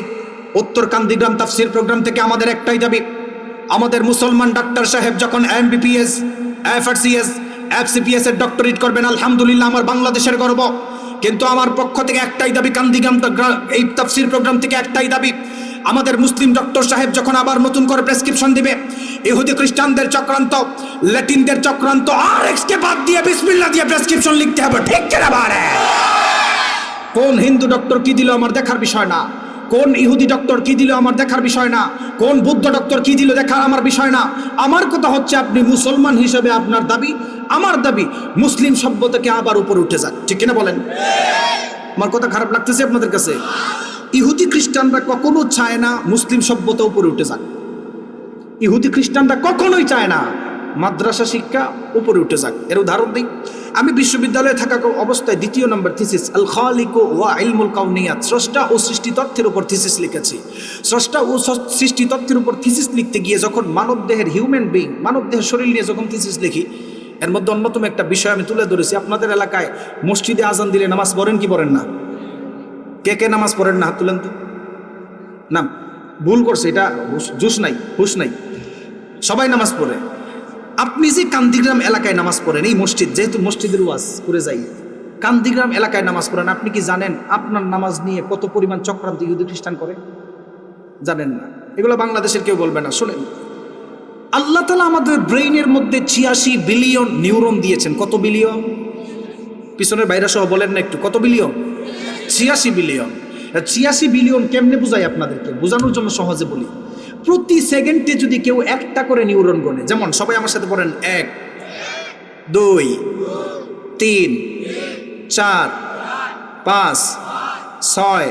উত্তর কান্দিগ্রাম তাফসীর প্রোগ্রাম থেকে আমাদের একটাই দাবি, আমাদের মুসলমান ডাক্তার সাহেব যখন MBBS, এফআরসিএস, এফসিপিএস এর ডক্টরেট করবেন, আলহামদুলিল্লাহ আমার বাংলাদেশের গর্ব। কিন্তু আমার পক্ষ থেকে একটাই দাবি, কান্দিগ্রাম এই তাফসীর প্রোগ্রাম থেকে একটাই দাবি, আমাদের মুসলিম ডক্টর সাহেব যখন আবার নতুন করে প্রেসক্রিপশন দিবে, ইহুদি খ্রিস্টানদের চক্রান্ত, ল্যাটিনদের চক্রান্ত, RX কে বাদ দিয়ে বিসমিল্লাহ দিয়ে প্রেসক্রিপশন লিখতে হবে। ঠিক কিনা বারে? কোন হিন্দু ডক্টর কি দিল আমার দেখার বিষয় না, কোন ইহুদি ডক্টর কি দিল আমার দেখার বিষয় না, কোন বৌদ্ধ ডক্টর কি দিল দেখার আমার বিষয় না। আমার কথা হচ্ছে আপনি মুসলমান হিসেবে আপনার দাবি, আমার দাবি মুসলিম সভ্যতাকে আবার উপরে উঠে যাক। ঠিক কিনা বলেন? আমার কথা খারাপ লাগতেছে আপনাদের কাছে? ইহুদি খ্রিস্টানরা কখনো চায় না মুসলিম সভ্যতা উপরে উঠে যাক। ইহুদি খ্রিস্টানরা কখনোই চায় না মাদ্রাসা শিক্ষা উপরে উঠে যাক। এর উদাহরণ দিই, আমি বিশ্ববিদ্যালয়ে থাকা অবস্থায় 2য় নম্বর থিসিস আল খালিক ওয়া ইলমুল কাউনিয়াত, স্রষ্টা ও সৃষ্টি তত্ত্বের উপর থিসিস লিখেছি। স্রষ্টা ও সৃষ্টি তত্ত্বের উপর থিসিস লিখতে গিয়ে যখন মানবদেহের হিউম্যান বিং, মানবদেহের শরীর নিয়ে যখন থিসিস লিখি, এর মধ্যে অন্যতম একটা বিষয় আমি তুলে ধরেছি। আপনাদের এলাকায় মসজিদে আজান দিলে নামাজ পড়েন কি পড়েন না? কে কে নামাজ পড়েন না হাত তুলেন তো। না, ভুল করছে, এটা জুস নাই, হুশ নাই, সবাই নামাজ পড়ে। আপনি যে কান্দিগ্রাম এলাকায় নামাজ পড়েন, এই মসজিদ যেহেতু মসজিদের ওয়াজ করে যাই, কান্দিগ্রাম এলাকায় নামাজ পড়েন, আপনি কি জানেন আপনার নামাজ নিয়ে কত পরিমাণ চক্রান্ত ইহুদি খ্রিস্টান করে? জানেন না। এগুলো বাংলাদেশের কেউ বলবে না। শোনেন, আল্লাহ তাআলা আমাদের ব্রেইনের মধ্যে 86 বিলিয়ন নিউরন দিয়েছেন। কত বিলিয়ন? পিছনের বাইরে সহ বলেন না একটু, কত বিলিয়ন? 86 বিলিয়ন। 86 বিলিয়ন কেমনে বুঝাই আপনাদেরকে? বোঝানোর জন্য সহজে বলি, প্রতি সেকেন্ডে যদি কেউ একটা করে নিউরন গণে, যেমন সবাই আমার সাথে বলেন 1 2 3 4 5 6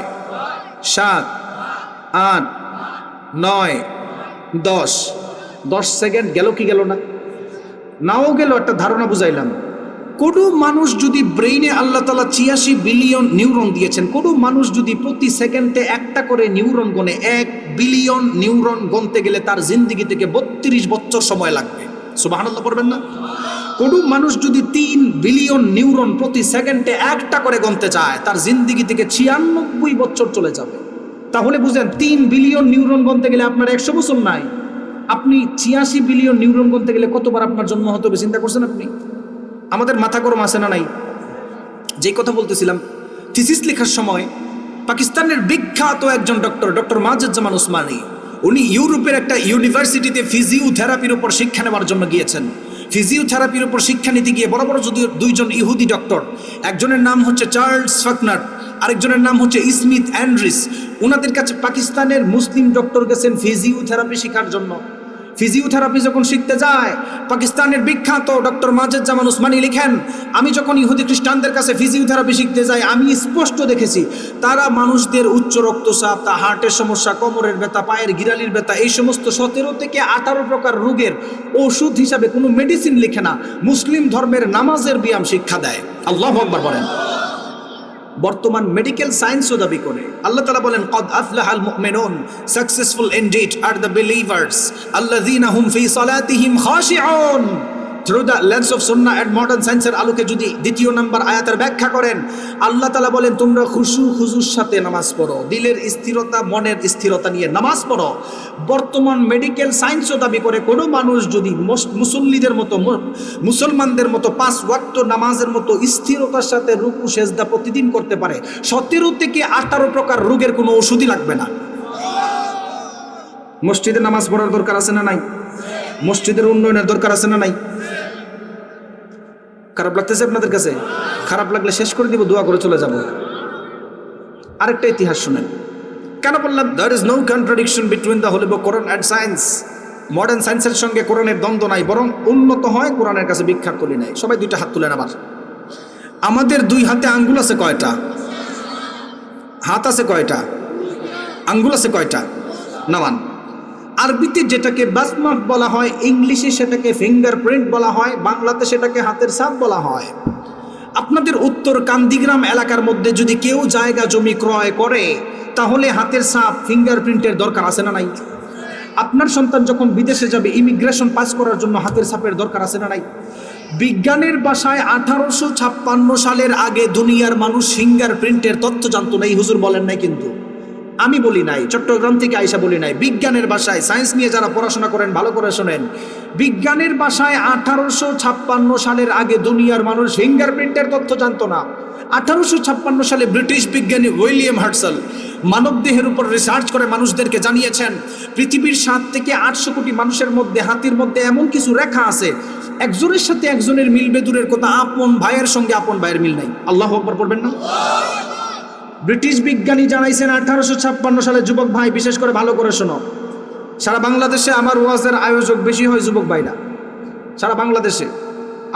7 8 9 10 10 সেকেন্ড গেল কি গেল না? নাও গেল, একটা ধারণা বুঝাইলাম। কোনো মানুষ যদি ব্রেইনে আল্লাহ তাআলা 86 বিলিয়ন নিউরন দিয়েছেন, কোনো মানুষ যদি প্রতি সেকেন্ডে একটা করে নিউরন গণে, 1 বিলিয়ন নিউরন গণতে গেলে তার জিন্দিগি থেকে 32 বছর সময় লাগবে। সুবহানাল্লাহ পড়বেন না? কোনো মানুষ যদি 3 বিলিয়ন নিউরন প্রতি সেকেন্ডে একটা করে গণতে চায়, তার জিন্দিগি থেকে 96 বছর চলে যাবে। তাহলে বুঝেন, 3 বিলিয়ন নিউরন গণতে গেলে আপনার 100 বছর নাই। আপনি 86 বিলিয়ন নিউরন গণতে গেলে কতবার আপনার জন্ম হতে হবে চিন্তা করছেন আপনি? আমাদের মাথা গরম আছে না নাই? যেই কথা বলতেছিলাম, থিসিস লেখার সময় পাকিস্তানের বিখ্যাত একজন ডক্টর মাজেদুজ্জামান উসমানী, উনি ইউরোপের একটা ইউনিভার্সিটিতে ফিজিওথেরাপির উপর শিক্ষা নেওয়ার জন্য গিয়েছেন। ফিজিওথেরাপির উপর শিক্ষা নিতে গিয়ে বড় বড় যদি 2জন ইহুদি ডক্টর, একজনের নাম হচ্ছে চার্লস ফাকনার, আরেকজনের নাম হচ্ছে স্মিথ অ্যান্ড্রিস। ওনাদের কাছে পাকিস্তানের মুসলিম ডক্টর গেছেন ফিজিওথেরাপি শেখার জন্য। ফিজিওথেরাপি যখন শিখতে যায়, পাকিস্তানের বিখ্যাত ডক্টর মাজেদুজ্জামান উসমানী লিখেন, আমি যখন ইহুদি খ্রিস্টানদের কাছে ফিজিওথেরাপি শিখতে যাই, আমি স্পষ্ট দেখেছি তারা মানুষদের উচ্চ রক্তচাপ, তা হার্টের সমস্যা, কোমরের ব্যথা, পায়ের গিরালির ব্যথা, এই সমস্ত 17 থেকে 18 প্রকার রোগের ওষুধ হিসাবে কোনো মেডিসিন লিখে না, মুসলিম ধর্মের নামাজের ব্যায়াম শিক্ষা দেয়। আল্লাহু আকবার বলেন। বর্তমান মেডিকেল সায়েন্সও দাবি করে, আল্লাহ তাআলা বলেন, কদ আফলাহাল মুমিনুন, successful indeed are the believers আল্লাযীনা হুম ফি সালাতিহিম খাশিউন। থ্রু দ্য লেন্স অফ সুন্নাহ এন্ড মডার্ন সায়েন্সের আলোকে যদি 2 নম্বর আয়াতের ব্যাখ্যা করেন, আল্লাহ তাআলা বলেন, তোমরা খুজুর সাথে নামাজ পড়ো, দিলের স্থিরতা, মনের স্থিরতা নিয়ে নামাজ পড়ো। বর্তমান মেডিকেল সায়েন্সও দাবি করে, কোনো মানুষ যদি মুসল্লিদের মতো, মুসলমানদের মতো 5 ওয়াক্ত নামাজের মতো স্থিরতার সাথে রুকু সেজদা প্রতিদিন করতে পারে, 17 থেকে 18 প্রকার রোগের কোনো ওষুধই লাগবে না। মসজিদে নামাজ পড়ার দরকার আছে না নাই? মসজিদের উন্নয়নের দরকার আছে না নাই? খারাপ লাগতেছে আপনাদের কাছে? খারাপ লাগলে শেষ করে দিব, দোয়া করে চলে যাব। আরেকটা ইতিহাস শুনেন। কেন বললাম there is no contradiction between the Holy Book, Quran and science? Modern সায়েন্সের সঙ্গে কোরআনের দ্বন্দ্ব নাই, বরং উন্নত হয় কোরআনের কাছে ভিক্ষা করি নাই। সবাই 2টা হাত তুলেন। আবার আমাদের 2 হাতে আঙ্গুল আছে কয়টা? হাত আছে কয়টা? আঙ্গুল আছে কয়টা? নামান। আরবিতে যেটাকে বাসমাক বলা হয়, ইংলিশে সেটাকে ফিঙ্গারপ্রিন্ট বলা হয়, বাংলাতে সেটাকে হাতের ছাপ বলা হয়। আপনাদের উত্তর কান্দিগ্রাম এলাকার মধ্যে যদি কেউ জায়গা জমি ক্রয় করে, তাহলে হাতের ছাপ, ফিঙ্গারপ্রিন্টের দরকার আছে না নাই? আপনার সন্তান যখন বিদেশে যাবে, ইমিগ্রেশন পাস করার জন্য হাতের ছাপের দরকার আছে না নাই? বিজ্ঞানের ভাষায় 1856 সালের আগে দুনিয়ার মানুষ ফিঙ্গারপ্রিন্টের তথ্য জানতো না। এই হুজুর বলেন নাই, কিন্তু আমি বলি নাই, চট্টগ্রাম থেকে আইসা বলি নাই। বিজ্ঞানের ভাষায়, সায়েন্স নিয়ে যারা পড়াশোনা করেন ভালো করে শোনেন, বিজ্ঞানের ভাষায় 1856 সালের আগে দুনিয়ার মানুষ ফিঙ্গারপ্রিন্টের তথ্য জানতো না। 1856 সালে ব্রিটিশ বিজ্ঞানী উইলিয়াম হার্টসেল মানবদেহের উপর রিসার্চ করে মানুষদেরকে জানিয়েছেন, পৃথিবীর 7 থেকে 800 কোটি মানুষের মধ্যে হাতির মধ্যে এমন কিছু রেখা আছে, একজনের সাথে একজনের মিলবে দূরের কথা, আপন ভাইয়ের সঙ্গে আপন ভাইয়ের মিল নাই। আল্লাহু আকবার পড়বেন না? ব্রিটিশ বিজ্ঞানী জানাইছেন 1856 সালে। যুবক ভাই বিশেষ করে ভালো করে শোনো, সারা বাংলাদেশে আমার ওয়াজের আয়োজক বেশি হয় যুবক ভাইরা। সারা বাংলাদেশে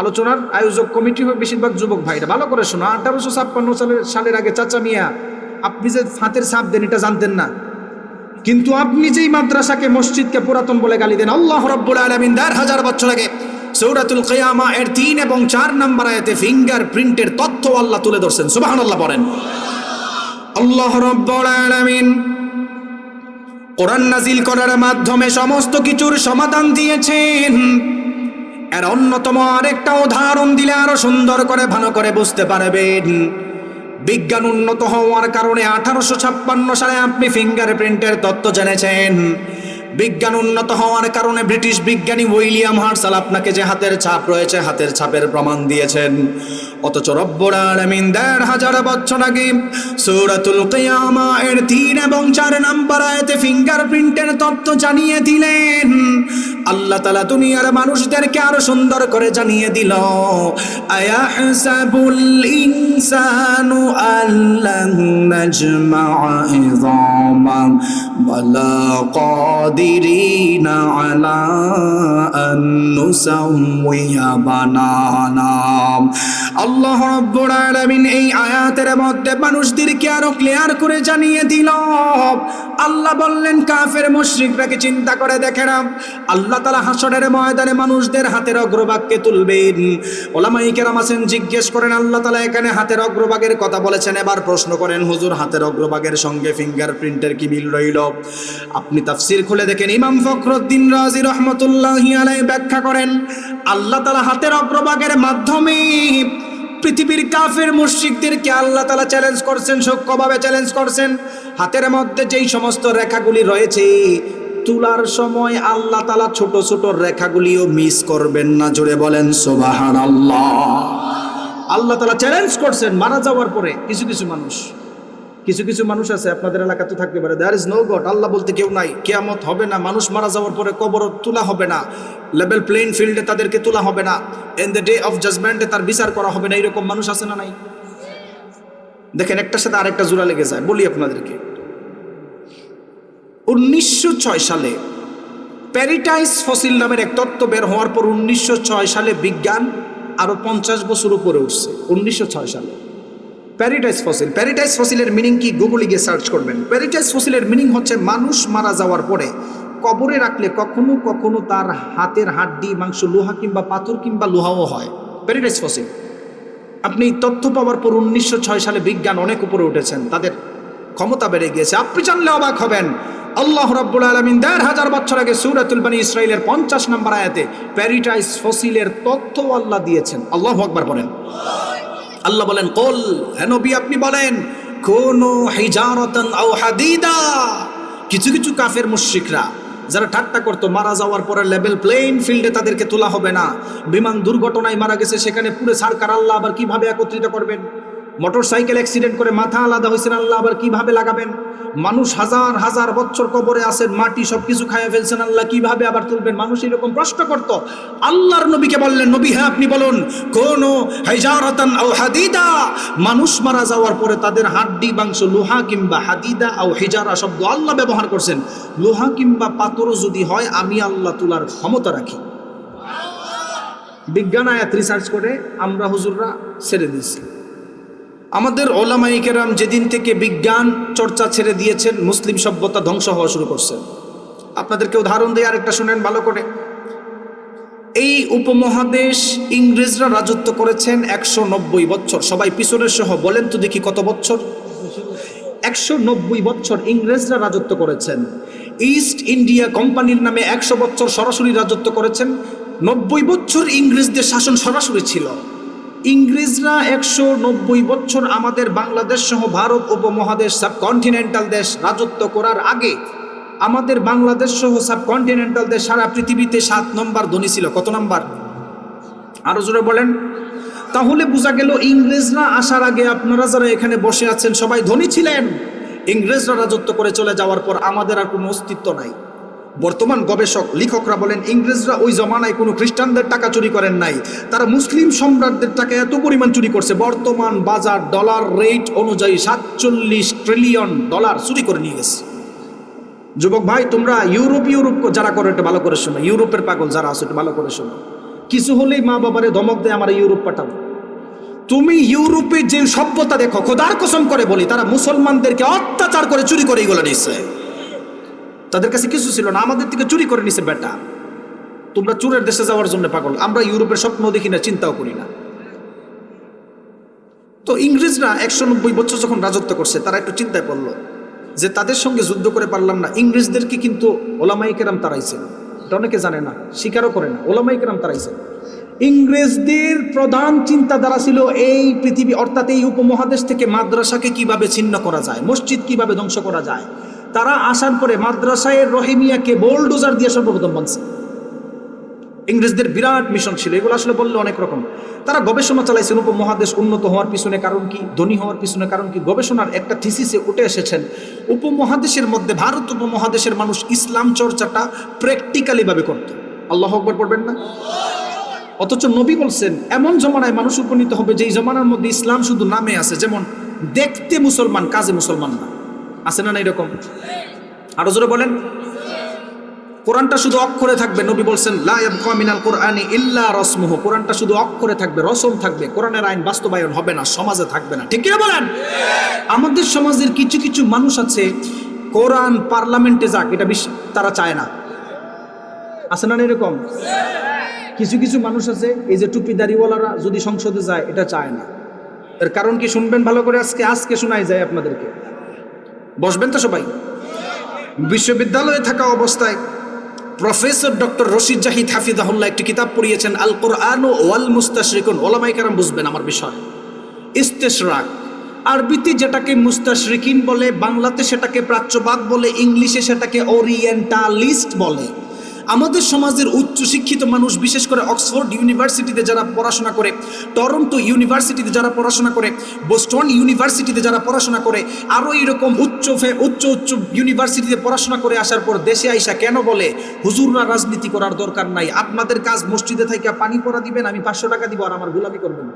আলোচনার আয়োজক কমিটি হয় বেশিরভাগ যুবক ভাইরা। ভালো করে শোনো, 1856 সালের আগে চাচা মিয়া আপনি যে হাতের ছাপ দেন এটা জানতেন না, কিন্তু আপনি যেই মাদ্রাসাকে মসজিদকে পুরাতন বলে গালি দেন, আল্লাহ রাব্বুল আলামিন ১,৫০০ বছর আগে সূরাতুল কিয়ামা এর ৩ এবং ৪ নম্বর আয়াতে ফিঙ্গার প্রিন্টের তথ্য আল্লাহ তুলে ধরছেন। সুবহানাল্লাহ বলেন। আল্লাহ রাব্বুল আলামিন কোরআন নাজিল করার মাধ্যমে সমস্ত কিছুর সমাধান দিয়েছেন। এর অন্যতম আরেকটা উদাহরণ দিলে আরো সুন্দর করে ভালো করে বুঝতে পারবেন। বিজ্ঞান উন্নত হওয়ার কারণে 1856 সালে আপনি ফিঙ্গারপ্রিন্টের তত্ত্ব জেনেছেন। বিজ্ঞান উন্নত হওয়ার কারণে ব্রিটিশ বিজ্ঞানী উইলিয়াম হার্সাল আপনাকে যে হাতের ছাপ রয়েছে হাতের ছাপের প্রমাণ দিয়েছেন। অথচ রব্বুল আলামিন ১,৫০০ বছর আগে সূরাতুল কিয়ামা এর ৩ এবং ৪ নম্বর আয়াতে ফিঙ্গারপ্রিন্টের তত্ত্ব জানিয়ে দিলেন। আল্লাহ তাআলা দুনিয়ার মানুষদেরকে আরো সুন্দর করে জানিয়ে দিল, আয়াহসাবুল ইনসানু আল্লান নাজমা'a ইযামা বালা কাদিরিনা আলা আন নুসাউইয়া বানানা। আল্লাহ রাব্বুল আলামিন এই আয়াতের মধ্যে মানুষদেরকে আরো ক্লিয়ার করে জানিয়ে দিল। আল্লাহ বললেন, কাফের মুশরিকরাকে চিন্তা করে দেখে না, আল্লাহ তাআলা হাসরের ময়দানে মানুষদের হাতের অগ্রভাগকে তুলবেন। উলামায়ে কেরাম আছেন, জিজ্ঞেস করেন আল্লাহ তাআলা এখানে হাতের অগ্রভাগের কথা বলেছেন, এবার প্রশ্ন করেন হুজুর হাতের অগ্রভাগের সঙ্গে ফিঙ্গারপ্রিন্টের কি মিল রইল? আপনি তাফসীর খুলে দেখেন, ইমাম ফখরুদ্দীন রাজি রহমাতুল্লাহি আলাইহি ব্যাখ্যা করেন, আল্লাহ তাআলা হাতের অগ্রভাগের মাধ্যমে পৃথিবীর কাফের মুশরিকদেরকে আল্লাহ তাআলা চ্যালেঞ্জ করছেন, সূক্ষ্মভাবে চ্যালেঞ্জ করছেন। হাতের মধ্যে যেই সমস্ত রেখাগুলি রয়েছে তুলার সময় আল্লাহ তাআলা ছোট ছোট রেখাগুলিও মিস করবেন না। জোরে বলেন সুবহানাল্লাহ। আল্লাহ তাআলা চ্যালেঞ্জ করছেন মারা যাওয়ার পরে। কিছু কিছু মানুষ আছে, আপনাদের এলাকাতে থাকতে পারে, দেয়ার ইজ নো গড, আল্লাহ বলতে কেউ নাই, কিয়ামত হবে না, মানুষ মারা যাওয়ার পরে কবর তোলা হবে না, লেভেল প্লেইং ফিল্ডে তাদেরকে তোলা হবে না, ইন দ্য ডে অফ জাজমেন্টে তার বিচার করা হবে না। এরকম মানুষ আছে না নাই? দেখেন একটার সাথে আরেকটা জোড়া লেগে যায়। বলি আপনাদেরকে, 1906 সালে প্যারিটাইস ফসিল নামের এক তত্ত্ব বের হওয়ার পর 1906 সালে বিজ্ঞান আরো 50 বছর উপরে উঠছে। 1906 সালে প্যারিটাইস ফসিলের মিনিং কি? গুগলে গিয়ে সার্চ করবেন। প্যারিটাইস ফসিলের মিনিং হচ্ছে মানুষ মারা যাওয়ার পরে কবরে রাখলে কখনো কখনো তার হাতের হাড্ডি, মাংস, লোহা কিংবা পাথর কিংবা লোহাও হয়। প্যারিটাইস ফসিল। আপনি তথ্য পাওয়ার পর 1906 সালে বিজ্ঞান অনেক উপরে উঠেছেন, তাদের ক্ষমতা বেড়ে গিয়েছে। আপনি জানলে অবাক হবেন, আল্লাহ রাব্বুল আলামিন ১,৫০০ বছর আগে সূরাতুল বনী ইসরাঈলের 50 নম্বর আয়াতে প্যারিটাইস ফসিলের তথ্য আল্লাহ দিয়েছেন। আল্লাহু আকবার বলেন। আল্লাহ বলেন, কুল, হে নবী আপনি বলেন, কুনু হিজারাতান আও হাদিদা। কিছু কিছু কাফের মুশরিকরা যারা ঠাট্টা করতো মারা যাওয়ার পরে লেভেল প্লেইং ফিল্ডে তাদেরকে তোলা হবে না, বিমান দুর্ঘটনায় মারা গেছে সেখানে পুরো সরকার আল্লাহ আবার কিভাবে একত্রিত করবেন, মোটরসাইকেল অ্যাক্সিডেন্ট করে মাথা আলাদা হয়েছেন আল্লাহ আবার কিভাবে লাগাবেন, মানুষ হাজার হাজার বছর কবরে আছেন, মাটি সবকিছু খাইয়া ফেলছেন আল্লাহ কিভাবে আবার তুলবেন। মানুষ এরকম প্রশ্ন করত। আল্লাহর নবীকে বললেন, নবী হ্যাঁ আপনি বলুন, কোন হিজারাতান আও হাদিদা, মানুষ মারা যাওয়ার পরে তাদের হাড্ডি মাংস লোহা কিংবা হাদিদা আও হিজারা শব্দ আল্লাহ ব্যবহার করছেন। লোহা কিংবা পাথরও যদি হয় আমি আল্লাহ তোলার ক্ষমতা রাখি। বিজ্ঞান আয়াত রিসার্চ করে আমরা হুজুররা ছেড়ে দিয়েছি। আমাদের ওলামায়ে কেরাম যেদিন থেকে বিজ্ঞান চর্চা ছেড়ে দিয়েছেন, মুসলিম সভ্যতা ধ্বংস হওয়া শুরু করছে। আপনাদেরকে উদাহরণ দিয়ে আরেকটা শুনেন ভালো করে। এই উপমহাদেশ ইংরেজরা রাজত্ব করেছেন 190 বছর। সবাই পিছনের সহ বলেন তো দেখি কত বছর? 190 বছর ইংরেজরা রাজত্ব করেছেন। ইস্ট ইন্ডিয়া কোম্পানির নামে 100 বছর সরাসরি রাজত্ব করেছেন। 90 বছর ইংরেজদের শাসন সরাসরি ছিল। ইংরেজরা 190 বছর আমাদের বাংলাদেশ সহ ভারত উপমহাদেশ সাবকন্টিনেন্টাল দেশ রাজত্ব করার আগে আমাদের বাংলাদেশ সহ সাবকন্টিনেন্টাল দেশ সারা পৃথিবীতে 7 নম্বর ধনী ছিল। কত নাম্বার? আরো জোরে বলেন। তাহলে বোঝা গেল ইংরেজরা আসার আগে আপনারা যারা এখানে বসে আছেন সবাই ধনী ছিলেন। ইংরেজরা রাজত্ব করে চলে যাওয়ার পর আমাদের আর কোনো অস্তিত্ব নাই। বর্তমান গবেষক লেখকরা বলেন ইংরেজরা ওই জমানায় কোনো খ্রিস্টানদের টাকা চুরি করেন নাই, তারা মুসলিম সম্রাটদের টাকা এত পরিমাণ চুরি করছে, বর্তমান বাজার ডলার রেট অনুযায়ী 47 ট্রিলিয়ন ডলার চুরি করে নিয়ে গেছে। যুবক ভাই তোমরা ইউরোপ যারা করো এটা ভালো করে শোনো, ইউরোপের পাগল যারা আছে এটা ভালো করে শোনো। কিছু হলেই মা বাবারে ধমক দেয় আমার ইউরোপ পাঠাবো। তুমি ইউরোপে যে সভ্যতা দেখো, খোদার কসম করে বলি, তারা মুসলমানদেরকে অত্যাচার করে চুরি করে এগুলো নিচ্ছে। তাদের কাছে কিছু ছিল না, আমাদের থেকে চুরি করে নিছে। বেটা, তোমরা চুরের দেশে যাওয়ার জন্য পাগল, আমরা ইউরোপের স্বপ্ন দেখি না, চিন্তাও করি না। তো ইংরেজরা 190 বছর যখন রাজত্ব করছে, তারা একটু চিন্তায় পড়লো যে তাদের সঙ্গে যুদ্ধ করে পারলাম না, ইংরেজদেরকে কিন্তু ওলামায়ে কেরাম তাড়াইছে। এটা অনেকে জানে না, স্বীকারও করে না, ওলামায়ে কেরাম তাড়াইছে। ইংরেজদের প্রধান চিন্তাধারা ছিল এই পৃথিবী অর্থাৎ এই উপমহাদেশ থেকে মাদ্রাসাকে কিভাবে ছিন্ন করা যায়, মসজিদ কিভাবে ধ্বংস করা যায়। তারা আসার পরে মাদ্রাসায় রহিমিয়াকে বোলডোজার দিয়ে সর্বপ্রথম বানছে। ইংরেজদের বিরাট মিশন ছিল, এগুলো আসলে বললে অনেক রকম। তারা গবেষণা চালাইছেন উপমহাদেশ উন্নত হওয়ার পিছনে কারণ কি, ধনী হওয়ার পিছনে কারণ কি। গবেষণার একটা থিসিসে উঠে এসেছেন উপমহাদেশের মধ্যে, ভারত উপমহাদেশের মানুষ ইসলাম চর্চাটা প্র্যাকটিক্যালি ভাবে করত। আল্লাহু আকবার পড়বেন না? অথচ নবী বলছেন এমন জমানায় মানুষ উপনীত হবে যেই জমানার মধ্যে ইসলাম শুধু নামে আছে, যেমন দেখতে মুসলমান কাজে মুসলমান না। আছে না এরকম? আরো জোরে বলেন। কোরআনটা শুধু অক্ষরে থাকবে, নবী বলছেন লা ইয়াবকা মিনাল কুরআনি ইল্লা রাসমুহু। কোরআনটা শুধু অক্ষরে থাকবে, রসম থাকবে, কোরআনের আইন বাস্তবায়ন হবে না, সমাজে থাকবে না। ঠিক কি বলেন? আমাদের সমাজের কিছু কিছু মানুষ আছে, কোরআন পার্লামেন্টে যাক এটা তারা চায় না। আছে না এরকম? কিছু কিছু মানুষ আছে, এই যে টুপিদারিওয়ালারা যদি সংসদে যায় এটা চায় না। এর কারণ কি শুনবেন ভালো করে, আজকে শোনাই যায় আপনাদেরকে। বসবেন তো সবাই? বিশ্ববিদ্যালয়ে থাকা অবস্থায় প্রফেসর ডক্টর রশিদ জাহিদ হাফিজাহুল্লাহ একটি কিতাব পড়িয়েছেন, আল কোরআন ওয়াল মুস্তাশরিকুন। ওলামায়ে কেরাম বুঝবেন আমার বিষয়। ইস্তেশরাক, আরবিতে যেটাকে মুস্তাশরিকিন বলে, বাংলাতে সেটাকে প্রাচ্যবাদ বলে, ইংলিশে সেটাকে ওরিয়েন্টালিস্ট বলে। আমাদের সমাজের উচ্চ শিক্ষিত মানুষ, বিশেষ করে অক্সফোর্ড ইউনিভার্সিটিতে যারা পড়াশোনা করে, টরন্টো ইউনিভার্সিটিতে যারা পড়াশোনা করে, বোস্টন ইউনিভার্সিটিতে যারা পড়াশোনা করে, আরও এরকম উচ্চ ইউনিভার্সিটিতে পড়াশোনা করে আসার পর দেশে আইসা কেন বলে হুজুররা রাজনীতি করার দরকার নাই, আপনাদের কাজ মসজিদে থেকে পানি পড়া দিবেন, আমি 500 টাকা দিব আর আমার গোলামি করবেন।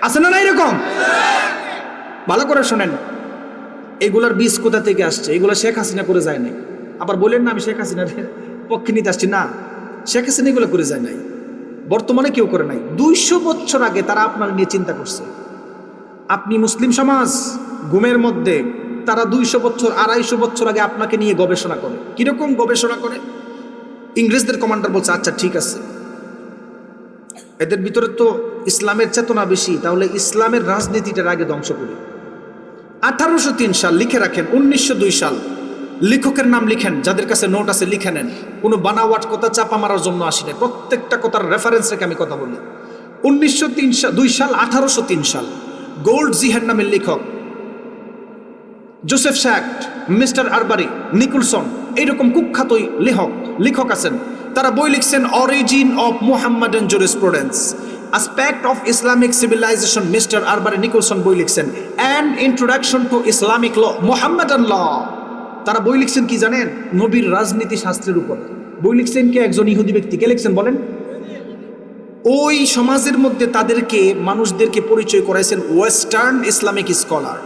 আছে না এরকম? ভালো করে শোনেন, এগুলার বীজ কোথা থেকে আসছে? এগুলো শেখ হাসিনা করে যায় নাই। আবার বলেন না আমি শেখ হাসিনার পক্ষে নিতে আসছি, না, শেখ হাসিনা এগুলো করে যায় নাই, বর্তমানে কেউ করে নাই। 200 বছর আগে তারা আপনার নিয়ে চিন্তা করছে। আপনি মুসলিম সমাজ ঘুমের মধ্যে, তারা 200 বছর 250 বছর আগে আপনাকে নিয়ে গবেষণা করে। কিরকম গবেষণা করে? ইংরেজদের কমান্ডার বলছে আচ্ছা ঠিক আছে, এদের ভিতরে তো ইসলামের চেতনা বেশি, তাহলে ইসলামের রাজনীতিটার আগে ধ্বংস করি। 1803 সাল লিখে রাখেন, 1902 সাল লেখকের নাম লিখেন, যাদের কাছে নোট আছে লিখে নেন। কোনো বানাওয়াট কথা চাপা মারার জন্য আসি না, প্রত্যেকটা কথার রেফারেন্স রেখে আমি কথা বলি। 1902 সাল 1803 সাল গোল্ড জিহার নামের লেখক, Joseph Schacht, mister Arberry, Nicholson, এইরকম কুখ্যাত লেখক আছেন। তারা বই লিখছেন origin of Muhammadan jurisprudence, aspect of Islamic civilization. Mister Arberry Nicholson বই লিখছেন and introduction to Islamic law, Muhammadan law. তারা বই লিখছেন কি জানেন? নবীর রাজনীতি শাস্ত্রের উপর বই লিখছেন কে? একজন ইহুদি ব্যক্তি। কে লিখছেন বলেন? ওই সমাজের মধ্যে তাদেরকে মানুষদেরকে পরিচয় করাইছেন ওয়েস্টার্ন ইসলামিক স্কলার।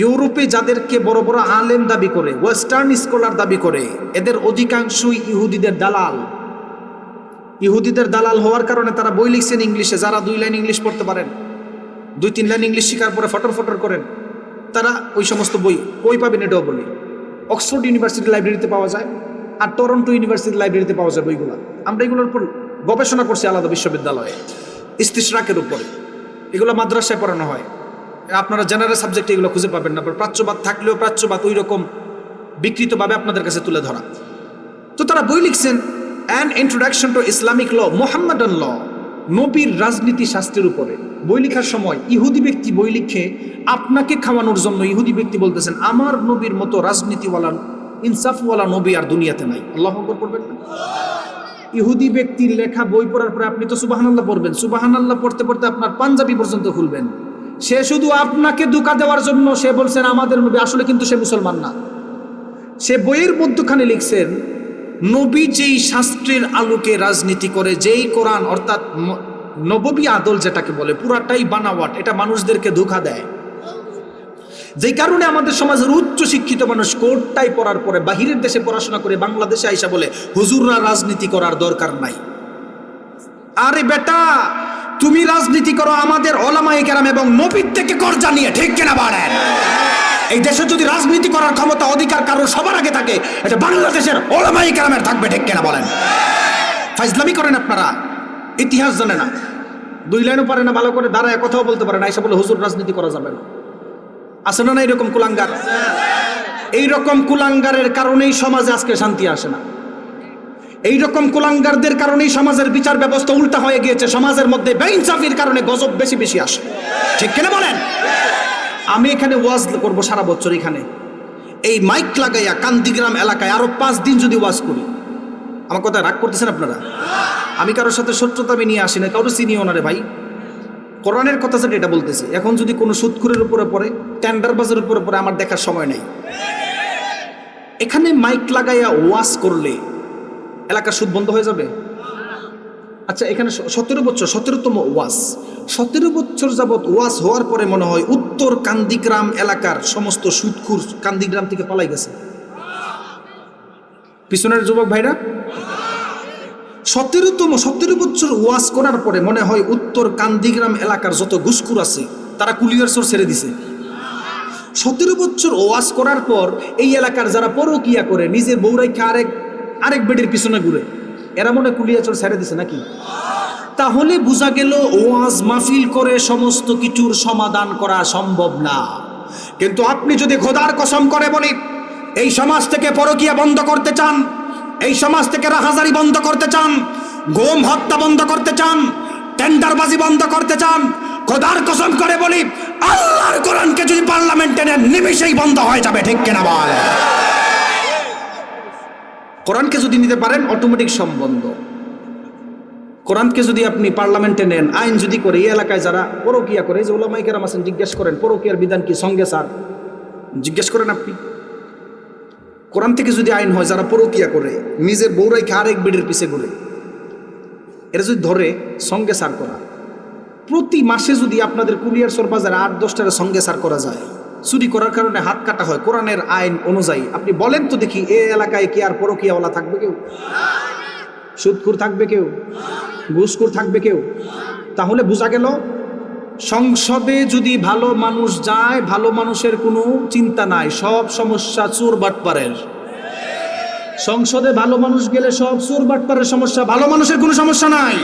ইউরোপে যাদেরকে বড় বড় আলেম দাবি করে, ওয়েস্টার্ন স্কলার দাবি করে, এদের অধিকাংশই ইহুদিদের দালাল। ইহুদিদের দালাল হওয়ার কারণে তারা বই লিখছেন ইংলিশে। যারা 2 লাইন ইংলিশ পড়তে পারেন, 2-3 লাইন ইংলিশ শেখার পরে ফটর করেন, তারা ওই সমস্ত বই পাবেন। এটাও বলি, অক্সফোর্ড ইউনিভার্সিটি লাইব্রেরিতে পাওয়া যায়, আর টরন্টো ইউনিভার্সিটি লাইব্রেরিতে পাওয়া যায় বইগুলো। আমরা এগুলোর উপর গবেষণা করছি আলাদা বিশ্ববিদ্যালয়ে, ইস্তিশরাকের উপরে। এগুলো মাদ্রাসায় পড়ানো হয়, আপনারা জেনারেল সাবজেক্টে এগুলো খুঁজে পাবেন না। প্রাচ্যবাদ থাকলেও প্রাচ্যবাদ ওই রকম বিকৃতভাবে আপনাদের কাছে তুলে ধরা। তো তারা বই লিখছেন an introduction to Islamic law, Muhammadan law, নবীর রাজনীতি শাস্ত্রের উপরে। বই লেখার সময় ইহুদি ব্যক্তি বই লিখে আপনাকে খাওয়ানোর জন্য ইহুদি ব্যক্তি বলতেছেন আমার নবীর মতো রাজনীতিওয়ালা ইনসাফওয়ালা নবী আর দুনিয়াতে নাই। আল্লাহু আকবার পড়বেন না? ইহুদি ব্যক্তির লেখা বই পড়ার পরে আপনি তো সুবহানাল্লাহ পড়বেন, সুবহানাল্লাহ পড়তে পড়তে আপনার পাঞ্জাবি পর্যন্ত খুলবেন। সে শুধু আপনাকে ধোঁকা দেওয়ার জন্য সে বলছেন আমাদের নবী, আসলে কিন্তু সে মুসলমান না। সে বইয়ের মধ্যখানে লিখছেন নবী যেই শাস্ত্রের আলোকে রাজনীতি করে, যেই কোরআন অর্থাৎ নববী আদল যেটাকে বলে পুরাটাই বানাওয়াট, এটা মানুষদেরকে ধোঁকা দেয়। যেই কারণে আমাদের সমাজের উচ্চ শিক্ষিত মানুষ কোটটাই পড়ার পরে বাহিরের দেশে পড়াশোনা করে বাংলাদেশে আইসা বলে হুজুররা রাজনীতি করার দরকার নাই। আরে বেটা, তুমি রাজনীতি করো আমাদের ওলামায়ে কেরাম এবং নবীর থেকে কর্জা নিয়ে, ঠিক কিনা বলেন? এই দেশে যদি রাজনীতি করার ক্ষমতা অধিকার কারো সবার আগে থাকে, এটা বাংলাদেশের ওলামায়ে কেরামের থাকবে, ঠিক কিনা বলেন? ফাইজলামি করেন আপনারা, ইতিহাস জানে না, দুই লাইনও পারে না ভালো করে, দাঁড়ায় কথাও বলতে পারে না, এসে বলে হুজুর রাজনীতি করা যাবে না। আছে না এরকম কুলাঙ্গার? এইরকম কুলাঙ্গারের কারণেই সমাজে আজকে শান্তি আসে না। এইরকম কুলাঙ্গারদের কারণেই সমাজের বিচার ব্যবস্থা উল্টা হয়ে গিয়েছে, সমাজের মধ্যে বেইনসাফির কারণে গজব বেশি বেশি আসে, ঠিক কিনা বলেন? আমি এখানে ওয়াজ করব সারা বছর, এখানে এই মাইক লাগাইয়া কান্দিগ্রাম এলাকায় আরো 5 দিন যদি ওয়াজ করি, আমার কথা রাগ করতেছেন আপনারা? আমি কারোর সাথে শত্রুতা আমি নিয়ে আসি না, কারো চিনিও না রে ভাই, কোরআনের কথা যেটা এটা বলতেছি। এখন যদি কোনো সুদখোরের উপরে পড়ে, টেন্ডারবাজের উপরে পড়ে, আমার দেখার সময় নেই। এখানে মাইক লাগাইয়া ওয়াজ করলে এলাকার সুদ বন্ধ হয়ে যাবে? আচ্ছা, এখানে 17 বছর, 17তম ওয়াজ, 17 বছর যাবৎ ওয়াজ হওয়ার পরে মনে হয় উত্তর কান্দিগ্রাম এলাকার সমস্ত সুদখোর কান্দিগ্রাম থেকে পালাই গেছে। পিছনের যুবক ভাইরা, 17 বছর ওয়াজ করার পরে মনে হয় উত্তর কান্দিগ্রাম এলাকার যত ঘুষখোর আছে তারা কুলিয়ার চোর ছেড়ে দিছে। 17 বছর ওয়াজ করার পর এই এলাকার যারা পরকিয়া করে, নিজের বউরাইকে আরেক বেডির পিছনে ঘুরে, এরা মনে কুলিয়া চোর ছেড়ে দিছে নাকি? তাহলে বোঝা গেল ওয়াজ মাহফিল করে সমস্ত কিছুর সমাধান করা সম্ভব না। কিন্তু আপনি যদি খোদার কসম করে বলি, এই সমাজ থেকে পরকিয়া বন্ধ করতে চান, এই সমাজ থেকে রাহাজারি বন্ধ করতে চান, গম হত্যা বন্ধ করতে চান, টেন্ডারবাজি বন্ধ করতে চান, খোদার কসম করে বলি, আল্লাহর কোরআনকে যদি পার্লামেন্টে নেন, নিমেষেই বন্ধ হয়ে যাবে, ঠিক কিনা বল? কোরআনকে যদি নিতে পারেন অটোমেটিক সম্বন্ধ। কোরআনকে যদি আপনি পার্লামেন্টে নেন, আইন যদি করে, এই এলাকায় যারা পরকিয়া করে, যে ওলামায়ে কেরাম আছেন, জিজ্ঞেস করেন পরকিয়ার বিধান কি, সঙ্গে স্যার জিজ্ঞেস করেন আপনি। কোরআন থেকে যদি আইন হয়, যারা পরকিয়া করে, নিজের বউরাইকে আরেক বেডের পিছে ঘুরে, এরা যদি ধরে সঙ্গে সার করা, প্রতি মাসে যদি আপনাদের কুলিয়ার চোর বাজারে 8-10টার সঙ্গে সার করা যায়, চুরি করার কারণে হাত কাটা হয় কোরআনের আইন অনুযায়ী, আপনি বলেন তো দেখি, এই এলাকায় কি আর পরকিয়াওয়ালা থাকবে কেউ? সুদখোর থাকবে কেউ? ঘুষখোর থাকবে কেউ? তাহলে বোঝা গেল, সংসদে যদি ভালো মানুষ যায়, ভালো মানুষের কোনো চিন্তা নাই, সব সমস্যা চোর বাটপারের। সংসদে ভালো মানুষ গেলে সব চোর বাটপারের সমস্যা, ভালো মানুষের কোনো সমস্যা নাই।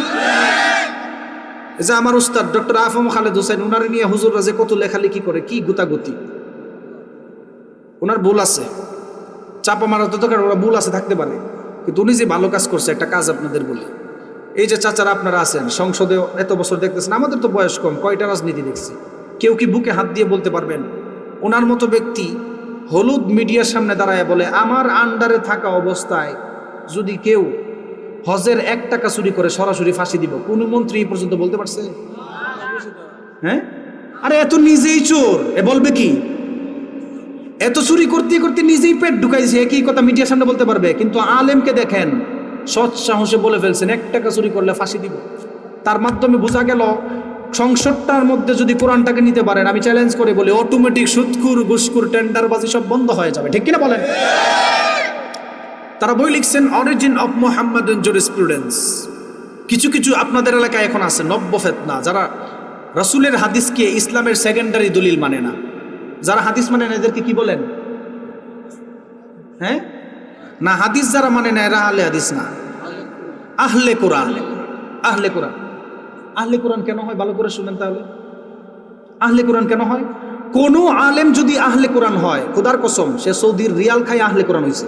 এই যে আমার উস্তাদ ডক্টর আফম খালেদ হোসেন, ওনারে নিয়ে হুজুররা যে কত লেখালেখি করে, কি গুতাগুতি, ওনার ভুল আছে, চাপা মারা তো দরকার, ওরা ভুল আছে থাকতে পারে, কিন্তু উনি যে ভালো কাজ করছে, একটা কাজ আপনাদের বলি, এই যে চাচারা আপনারা আছেন সংসদে এত বছর দেখতেছেন, আমাদের তো বয়স কম, কয়টা রাজনীতি দেখছি, কেউ কি বুকে হাত দিয়ে বলতে পারবেন ওনার মতো ব্যক্তি হলুদ মিডিয়ার সামনে দাঁড়ায় বলে, আমার আন্ডারে থাকা অবস্থায় যদি কেউ হজের 1 টাকা চুরি করে সরাসরি ফাঁসি দিব? কোন মন্ত্রী এই পর্যন্ত বলতে পারছে? হ্যাঁ, আরে এত নিজেই চোর, এ বলবে কি? এত চুরি করতে করতে নিজেই পেট ঢুকাইছে, একই কথা মিডিয়ার সামনে বলতে পারবে, কিন্তু আলেমকে দেখেন সৎ সাহসে বলে ফেলছেন 1 টাকা চুরি করলে ফাঁসি দিব। তার মাধ্যমে বোঝা গেল, সংসদটার মধ্যে যদি কোরআনটাকে নিতে পারেন, আমি চ্যালেঞ্জ করে বলি, অটোমেটিক সুদখোর, ঘুষখোর, টেন্ডারবাজি সব বন্ধ হয়ে যাবে, ঠিক কিনা বলেন? তারা বই লিখছেন, অরিজিন অফ মুহাম্মাদান জুরিসপ্রুডেন্স। কিছু কিছু আপনাদের এলাকায় এখন আছে নব্য ফেতনা, যারা রাসূলের হাদিসকে ইসলামের সেকেন্ডারি দলিল মানে না। যারা হাদিস মানে না, এদেরকে কি বলেন? হ্যাঁ না, হাদিস যারা মানে না, এরা আহলে হাদিস না, আহলে কোরআন। আহলে কোরআন, আহলে কোরআন কেন হয় ভালো করে শুনেন তাহলে। আহলে কোরআন কেন হয়? কোন আলেম যদি আহলে কোরআন হয়, খোদার কসম সে সৌদির রিয়াল খাই আহলে কোরআন হয়েছে।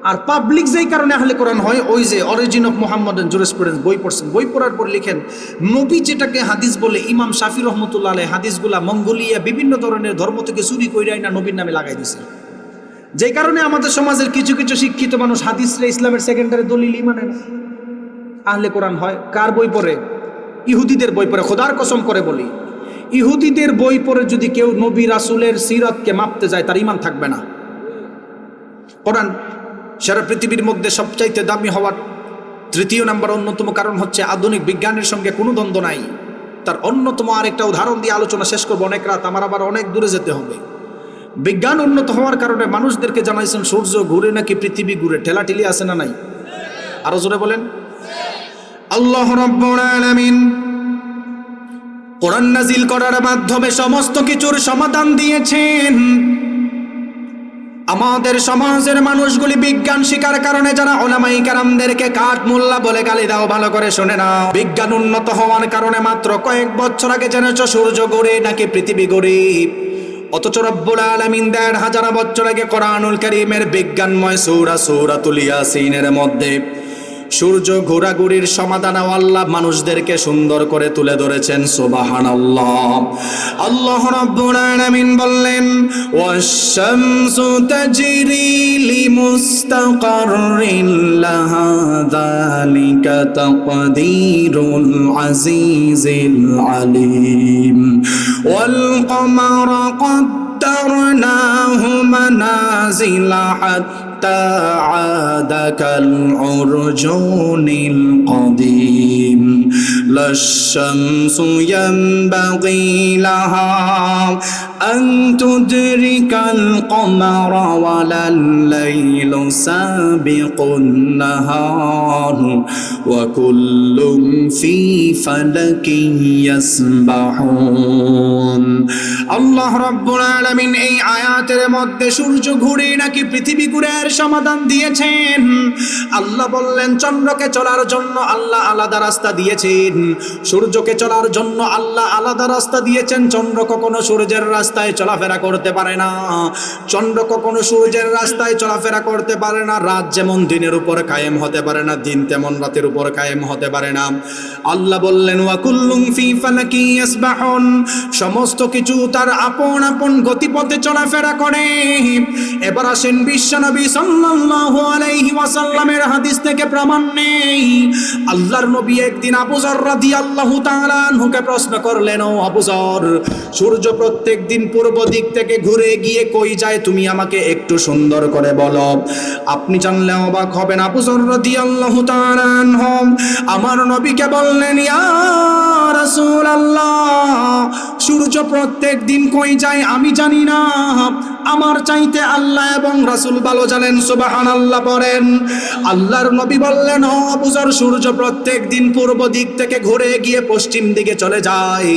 আর পাবলিক যেই কারণে আহলে কোরআন হয়, ওই যে অরিজিন অফ মুহাম্মাদান জুরিসপ্রুডেন্স বই পড়ছেন, বই পড়ার পর লিখেন, নবী যেটাকে হাদিস বলে, ইমাম শাফি রহমতুল্লাহ আলাইহি হাদিসগুলা মঙ্গোলিয়া বিভিন্ন ধরনের ধর্ম থেকে চুরি কইরাই না নবীর নামে লাগাই দিছে। যে কারণে আমাদের সমাজের কিছু কিছু শিক্ষিত মানুষ হাদিসরে ইসলামের সেকেন্ডারি দলিলই মানে না। আহলে কোরআন হয় কার বই পড়ে? ইহুদিদের বই পড়ে। খোদার কসম করে বলি, ইহুদিদের বই পড়ে যদি কেউ নবী রাসূলের সিরাতকে মাপতে যায়, তার ঈমান থাকবে না। কোরআন সারা পৃথিবীর মধ্যে সবচাইতে দামি হওয়ার 3য় নাম্বার অন্যতম কারণ হচ্ছে আধুনিক বিজ্ঞানের সঙ্গে কোনো দ্বন্দ্ব নাই। তার অন্যতম আরেকটা উদাহরণ দিয়ে আলোচনা শেষ করবো, অনেক রাত, আমার আবার অনেক দূরে যেতে হবে। বিজ্ঞান উন্নত হওয়ার কারণে মানুষদেরকে জানাইছেন সূর্য ঘুরে নাকি পৃথিবী ঘুরে, ঠেলাঠেলি আছে না নাই? আরো জোরে বলেন। আল্লাহ রাব্বুল আলামিন কোরআন নাজিল করার মাধ্যমে সমস্ত কিছুর সমাধান দিয়েছেন। আমাদের সমাজের মানুষগুলি বিজ্ঞান শিকার কারণে যারা উলামায়ে কেরামদেরকে কাঠ মোল্লা বলে গালি দাও, ভালো করে শুনে না। বিজ্ঞান উন্নত হওয়ার কারণে মাত্র কয়েক বছর আগে জেনেছ সূর্য ঘোরে নাকি পৃথিবী ঘোরে, অথচ রব্বুল আলামিন ১৫০০ বছর আগে কোরআনুল কারীমের বিজ্ঞানময় সূরাতুল ইয়াসিনের মধ্যে সূর্য ঘোরাঘুরির সমাধান আল্লাহ মানুষদেরকে সুন্দর করে তুলে ধরেছেন। সুবহানাল্লাহ। আল্লাহ রাব্বুল আলামিন বললেন, ওয়াশ-শামসু তাজরি লিমুস্তাকাররিন লাহা যালিকা তাকদীরুল আজিজিল আলীম ওয়াল কমারা قدرناه منازل حتى عاد كالعرجون القديم لا الشمس ينبغي لها أن تدرك القمر ولا الليل سابق النهار وكل في فلك يسبحون। আল্লাহ রাব্বুল আলামিন এই আয়াতের মধ্যে সূর্য ঘুরে নাকি পৃথিবী ঘুরে এর সমাধান দিয়েছেন। আল্লাহ বললেন, চন্দ্রকে চলার জন্য আল্লাহ আলাদা রাস্তা দিয়েছেন, সূর্যকে চলার জন্য আল্লাহ আলাদা রাস্তা দিয়েছেন। চন্দ্র কখনো সূর্যের রাস্তায় চলাফেরা করতে পারে না, চন্দ্র কখনো সূর্যের রাস্তায় চলাফেরা করতে পারে না। রাত যেমন দিনের উপর কায়েম হতে পারে না, দিন তেমন রাতের উপর কায়েম হতে পারে না। আল্লাহ বললেন, ওয়া কুল্লুম ফি ফালাকি ইয়াসবাহুন, সমস্ত কিছু তার আপন আপন গতিপথে চলাফেরা করে। এবার আসেন বিশ্বনবী সাল্লাল্লাহু আলাইহি ওয়াসাল্লামের হাদিস থেকে প্রমাণ নেই। আল্লাহর নবী একদিন আবু যর রাদিয়াল্লাহু তাআলা আনহুকে প্রশ্ন করলেন, ও আবু যর, সূর্য প্রত্যেক দিন পূর্ব দিক থেকে ঘুরে গিয়ে কই যায়, তুমি আমাকে একটু সুন্দর করে বলো। আপনি জানলে অবাক হবেন। আবু যর রাদিয়াল্লাহু তাআলা আনহু আমার নবীকে বললেন, ইয়া রাসূলুল্লাহ, সূর্য প্রত্যেক দিন কই যায় আমি জানি না, আমার চাইতে আল্লাহ এবং রাসূল ভালো জানেন। সুবহানাল্লাহ পড়েন। আল্লাহর নবী বললেন, ও আবু যর, সূর্য প্রত্যেক দিন পূর্ব দিক থেকে ঘুরে গিয়ে পশ্চিম দিকে চলে যায়,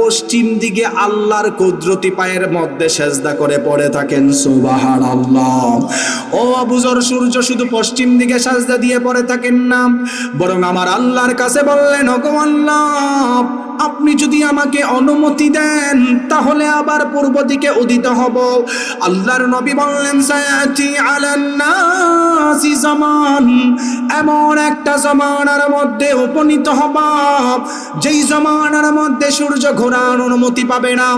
পশ্চিম দিকে আল্লাহর কুদরতি পায়ের মধ্যে সেজদা করে পড়ে থাকেন। সুবহানাল্লাহ। ও আবু যর, সূর্য শুধু পশ্চিম দিকে সেজদা দিয়ে পড়ে থাকেন না, বরং আমার আল্লাহর কাছে বললেন, ওগো আল্লাহ, আপনি যদি আমাকে অনুমতি দেন তাহলে আবার পূর্ব দিকে উদিত হব। আল্লাহর নবী বললেন, সায়াতি আলান নাসি জামান, এমন একটা জামানার মধ্যে উপনীত হবা যেই জামানার মধ্যে সূর্য ঘোরার অনুমতি পাবে না।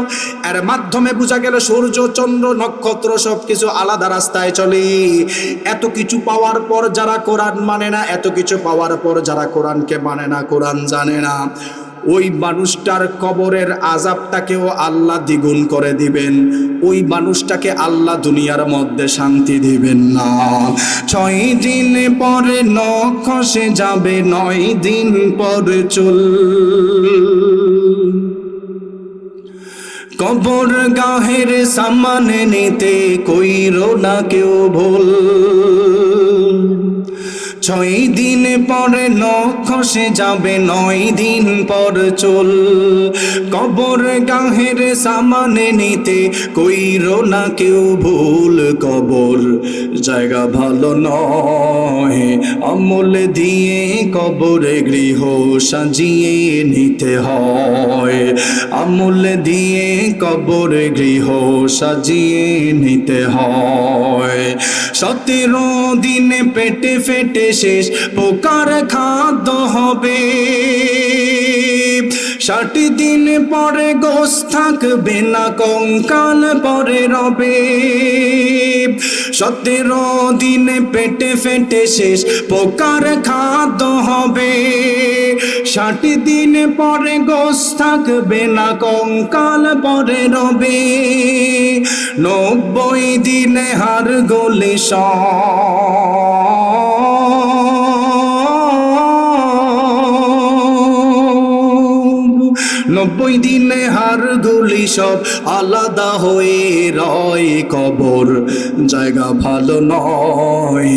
এর মাধ্যমে বোঝা গেল সূর্য, চন্দ্র, নক্ষত্র সবকিছু আলাদা রাস্তায় চলে। এত কিছু পাওয়ার পর যারা কোরআন মানে না, এত কিছু পাওয়ার পর যারা কোরআনকে মানে না, কোরআন জানে না, ওই মানুষটার কবরের আযাবটাকেও আল্লাহ দ্বিগুণ করে দিবেন। ওই মানুষটাকে আল্লাহ দুনিয়ার মধ্যে শান্তি দিবেন না। 6 দিন পরে নখ খসে যাবে, 9 দিন পর চুল, কবর গাহের সামান নিতে কইরো না কেউ ভুল। 6 দিন পরে নখ খসে যাবে, 9 দিন পর চুল, কবর গাহের সামান নিতে কইরো না কেউ ভুল। কবর জায়গা ভালো নয়, আমল দিয়ে কবরে গৃহ সাজিয়ে নিতে হয়, আমল দিয়ে কবরে গৃহ সাজিয়ে নিতে হয়। 17 দিন পেটে ফেটে শেষ পোকার খাদ্য হবে, 60 দিন পরে গোশ থাকবে না, কঙ্কাল পরে রবে। 17 দিন পেটে ফেটে শেষ পোকার খাদ্য হবে, 60 দিন পরে গোশ থাকবে না, কঙ্কাল পরে রবে। 90 দিনে হাড় গলে 90 দিনে হাড়গুলি সব আলাদা হয়ে রয়। কবর জায়গা ভালো নয়,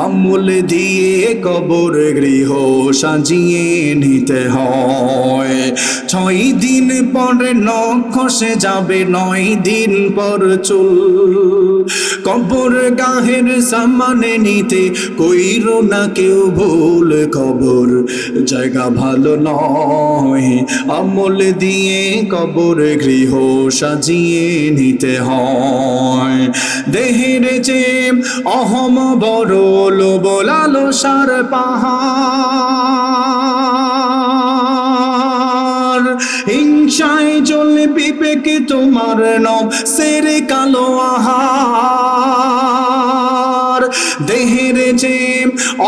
আমল দিয়ে কবর গৃহ সাজিয়ে নিতে হয়। 6 দিন পরে নখ খসে যাবে, 9 দিন পর চুল। কবর গাহের সামানে নিতে কইরো না কেউ ভুল, কবর জায়গা ভালো নয়, আমল দিয়ে কবর গৃহ সাজিয়ে নিতে হয়। দেহের যে অহম বড় লোভ লালসার পাহাড়, হিংসায় জ্বলে বিবেক তোমার নফসের কালো আহার। দেহের যে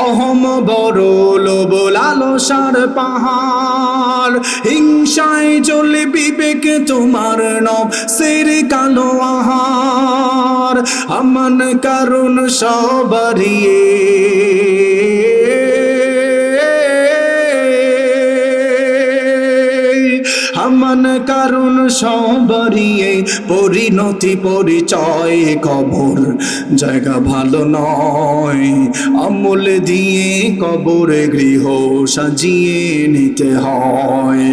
অহম বড় লোভ লালসার পাহাড়, হিংসায় জ্বলে বিবেক তোমার নফসের কালো আহার। আমান কারণ সবারই আমান কারণ সবারই পরিণতি পরিচয়, কবর জায়গা ভালো নয়, আমল দিয়ে কবর গৃহ সাজিয়ে নিতে হয়।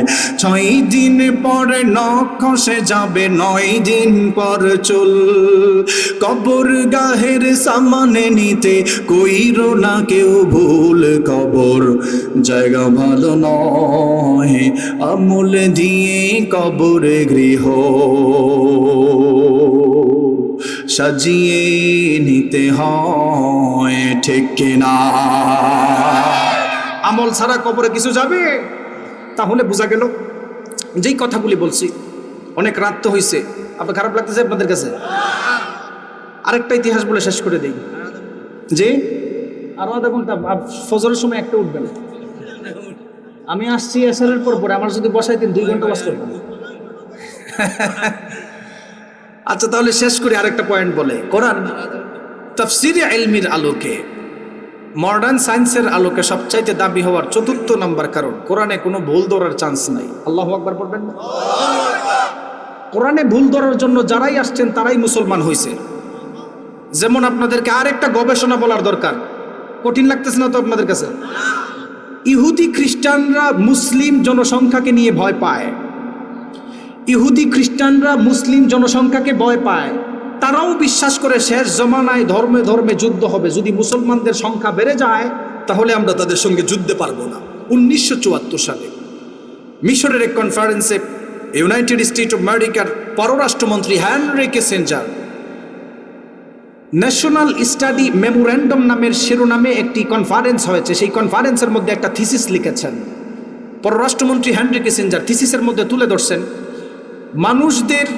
6 দিন পরে নখ খসে যাবে, 9 দিন পর চুল। কবর গাহের সামানে নিতে কইরো না কেউ ভুল, কবর জায়গা ভালো নয়, আমল দিয়ে কবরে গৃহ সাজিয়ে নিতে হয়, ঠিক কিনা? আমল ছাড়া কবরে কিছু যাবে? তাহলে বোঝা গেল যেই কথাগুলি বলছি, অনেক রাত তো হয়েছে, আপনার খারাপ লাগতেছে আপনাদের কাছে? আরেকটা ইতিহাস বলে শেষ করে দেই, যে আরো আধা ঘন্টা ফজরের সময় একটা উঠবে না। আমি আসছি এসারের পর পরে, আমার যদি বসাইতেন 2 ঘন্টা বাস করতাম। আচ্ছা তাহলে শেষ করি আরেকটা পয়েন্ট বলে। কোরআন তাফসিরে ইলমির আলোকে, মডার্ন সায়েন্সের আলোকে সবচাইতে দাবি হওয়ার 4র্থ নাম্বার কারণ, কোরআনে কোনো ভুল ধরার চান্স নাই। আল্লাহু আকবার পড়বেন না? কোরআনে ভুল ধরার জন্য যারাই আসছেন তারাই মুসলমান হয়েছে। যেমন আপনাদেরকে আরেকটা গবেষণা বলার দরকার, কঠিন লাগতেছে না তো আপনাদের কাছে? ইহুদি খ্রিস্টানরা মুসলিম জনসংখ্যাকে নিয়ে ভয় পায়। ইহুদি খ্রিস্টানরা মুসলিম জনসংখ্যাকে ভয় পায়। তারাও বিশ্বাস করে শেষ জমানায় ধর্মে ধর্মে যুদ্ধ হবে, যদি মুসলমানদের সংখ্যা বেড়ে যায় তাহলে আমরা তাদের সঙ্গে যুদ্ধে পারবো না। 1974 সালে মিশরের এক কনফারেন্সে ইউনাইটেড স্টেট অফ আমেরিকার পররাষ্ট্রমন্ত্রী Henry Kissinger national study memorandum নামের শিরোনামে একটি কনফারেন্স হয়েছে, সেই কনফারেন্সের মধ্যে একটা থিসিস লিখেছেন। পররাষ্ট্রমন্ত্রী হেনরি কিসিঞ্জার থিসিসের মধ্যে তুলে ধরছেন, মানুষদের